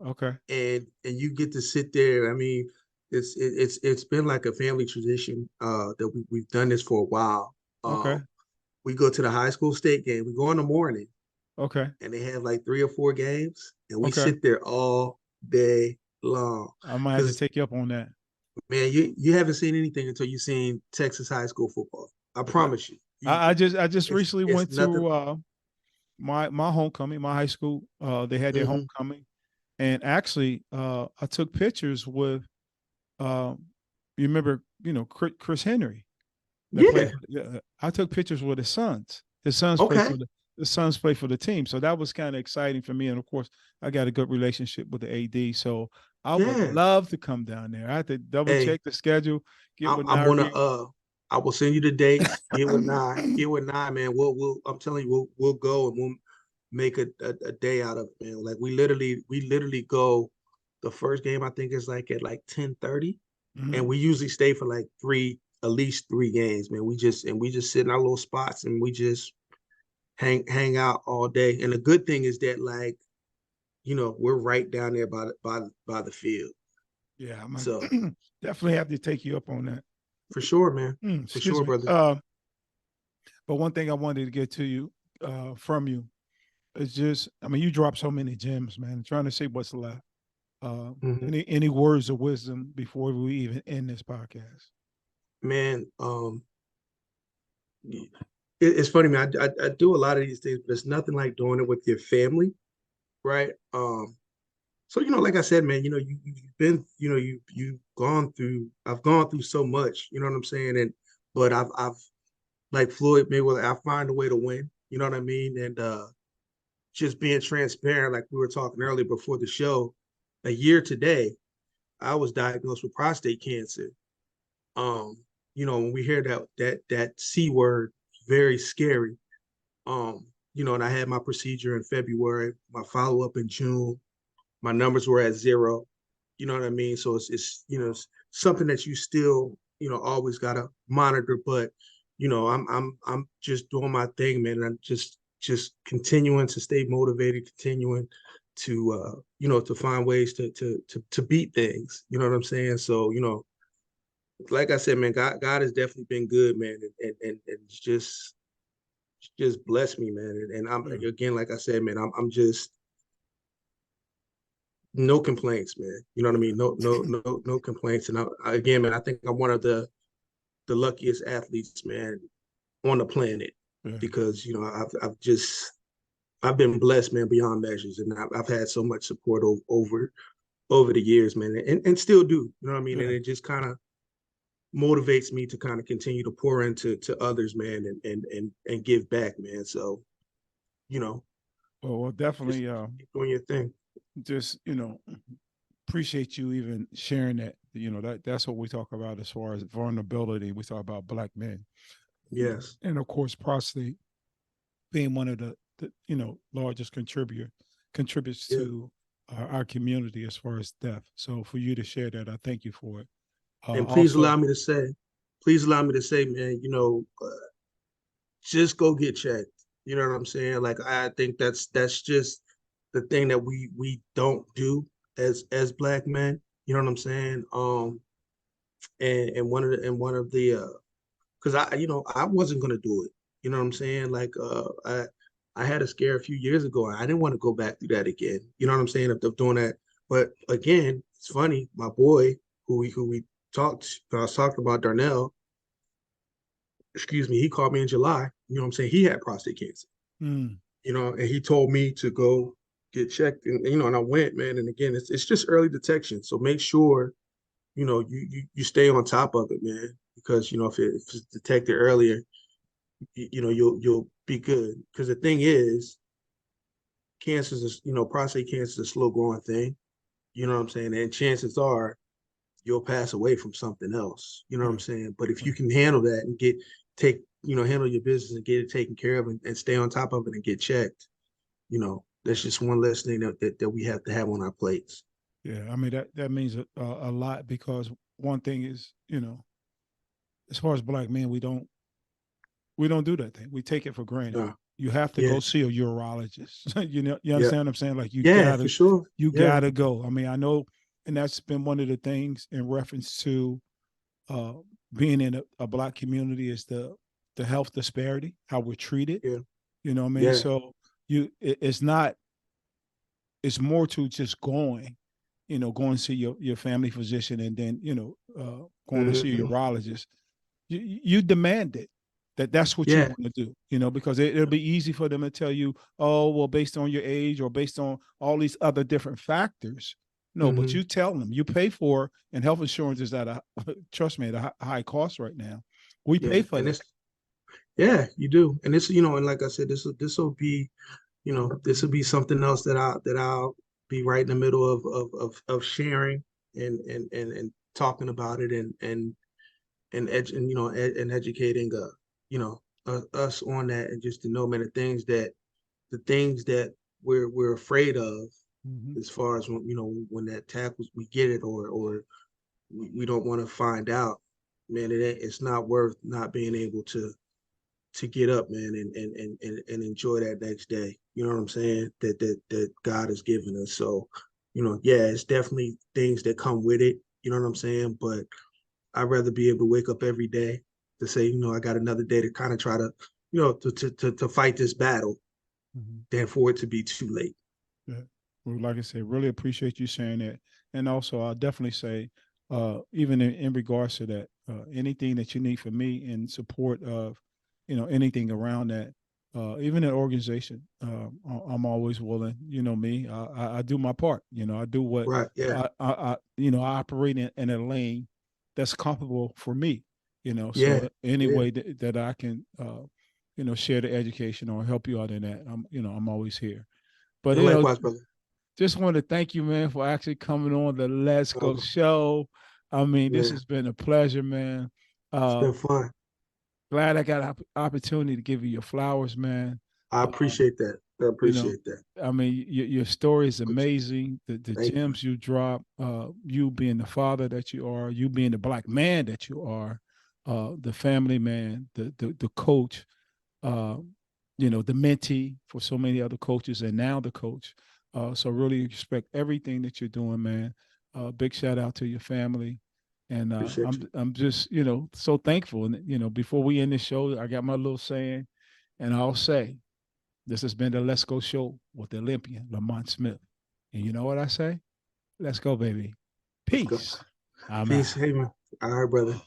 Okay. and you get to sit there. I mean, it's been like a family tradition that we've done this for a while. Okay. we go to the high school state game. We go in the morning, Okay. and they have like 3 or 4 games, and we Okay. sit there all day long. I might have to Because take you up on that. man, you haven't seen anything until you've seen Texas high school football. I promise you. I just recently It's went nothing. to my homecoming, my high school. They had their Mhm. homecoming, and actually, I took pictures with. Uh, you remember, Chris Henry that played Yeah. for. I took pictures with his sons. His sons play Okay. for the team, so that was kind of exciting for me. And of course, I got a good relationship with the AD, so I would Yeah. love to come down there. I had to double Hey, check the schedule, get with I'm gonna Nairi. I will send you the dates. Get with nine, man. We'll I'm telling you, we'll go and we'll make a day out of it, man. Like we literally go. The first game I think is like at like 10:30, and Mhm. we usually stay for like at least 3 games, man. We just sit in our little spots and we just hang out all day. And the good thing is that like we're right down there by the field. Yeah, I'm So gonna definitely have to take you up on that. for sure, man. For Excuse sure, me. brother. But one thing I wanted to get to you from you is just, I mean, you dropped so many gems, man. I'm trying to say what's left. Hmm. Any words of wisdom before we even end this podcast? Man, it's funny, man. I do a lot of these things, but it's nothing like doing it with your family, right? So like I said, man, you've been, you've gone through. I've gone through so much, you know what I'm saying, and but I've like Floyd Mayweather. I find a way to win, you know what I mean, and just being transparent, like we were talking earlier before the show. A year today, I was diagnosed with prostate cancer. Um, when we hear that C word, very scary. And I had my procedure in February, my follow-up in June. My numbers were at 0. You know what I mean? So it's something that you still, always gotta monitor. But I'm just doing my thing, man. And I'm just continuing to stay motivated, continuing to find ways to beat things. You know what I'm saying? So, like I said, man, God has definitely been good, man, and just blessed me, man. And I'm Yeah. again, like I said, man, I'm just no complaints, man. You know what I mean? No complaints. And again, man, I think I'm one of the luckiest athletes, man, on the planet Yeah. because I've been blessed, man, beyond measures, and I've had so much support over the years, man, and still do. You know what I mean? And Yeah. it just kind of motivates me to kind of continue to pour into others, man, and give back, man. So you know, Well, just definitely, keep doing your thing. just appreciate you even sharing that. That's what we talk about as far as vulnerability. We talk about black men, Yes. and of course, prostate being one of the largest contributes Yeah. to our community as far as death. So for you to share that, I thank you for it. And Also, please allow me to say, man, just go get checked. You know what I'm saying? Like I think that's just the thing that we don't do as black men. You know what I'm saying? And one of the because I wasn't gonna do it. You know what I'm saying? Like I had a scare a few years ago. I didn't want to go back through that again. You know what I'm saying? Of doing that. But again, it's funny. My boy, who we talked, I was talking about Darnell. Excuse me. He called me in July. You know what I'm saying? He had prostate cancer. mm, And he told me to go get checked, and I went, man. And again, it's just early detection. So make sure you stay on top of it, man, because if it's detected earlier, you'll be good. Because the thing is, prostate cancer is a slow growing thing. You know what I'm saying? And chances are you'll pass away from something else. You know what yeah, I'm saying? But if yeah, you can handle that and handle your business and get it taken care of and stay on top of it and get checked, that's just one less thing that we have to have on our plates. yeah. I mean that means a lot because one thing is, as far as black men, we don't do that thing. We take it for granted. No. You have to Yeah. go see a urologist. You Yeah. understand what I'm saying? Like Yeah, for sure. you Yeah. gotta go. I mean, I know, and that's been one of the things in reference to uh, being in a black community is the the health disparity, how we're treated. Yeah. You know what I mean? Yeah. So it's not, it's more to just going, going to see your family physician, and then, going to see a Hmm. urologist. You demand it, that's what you Yeah. want to do, because it'll be easy for them to tell you, oh, well, based on your age or based on all these other different factors. No, but Hmm. you tell them you pay for, and health insurance is at a, trust me, at a high cost right now. We Yeah. pay for And that. it's, yeah, you do. And this, and like I said, this will be, this will be something else that I'll be right in the middle of sharing and talking about it and educating us on that, and just to know, man, the things that we're afraid of, Mm-hmm. as far as when that tackles we get it, or we don't want to find out, man. It's not worth not being able to get up, man, and enjoy that next day. You know what I'm saying? That God has given us. So, yeah, it's definitely things that come with it. You know what I'm saying? But I'd rather be able to wake up every day to say, I got another day to kind of try to, to fight this battle, Mm-hmm. than for it to be too late. Yeah. Well, like I said, really appreciate you saying that. And also, I'll definitely say, even in regards to that, anything that you need from me in support of, anything around that, even an organization, I'm always willing. You know me, I do my part. I do what Right. Yeah. I operate in a lane that's comfortable for me. Yeah. So any Yeah. way that I can, share the education or help you out in that, I'm always here. But And likewise, brother. just want to thank you, man, for actually coming on the Let's Go Um, show. I mean, this yeah. has been a pleasure, man. It's Uh, been fun. Glad I got opportunity to give you your flowers, man. I Uh, appreciate that. I you know, appreciate that. I mean, your story is amazing. The Thank you. gems you drop, you being the father that you are, you being the black man that you are, the family man, the coach, uh, the mentee for so many other coaches, and now the coach. So really respect everything that you're doing, man. Big shout out to your family, and Appreciate you. I'm just so thankful. And before we end the show, I got my little saying, and I'll say, this has been the Let's Go show with the Olympian LaMont Smith. And you know what I say? Let's go, baby. Let's go. Peace. I'm Peace. out. Hey, man. All right, brother.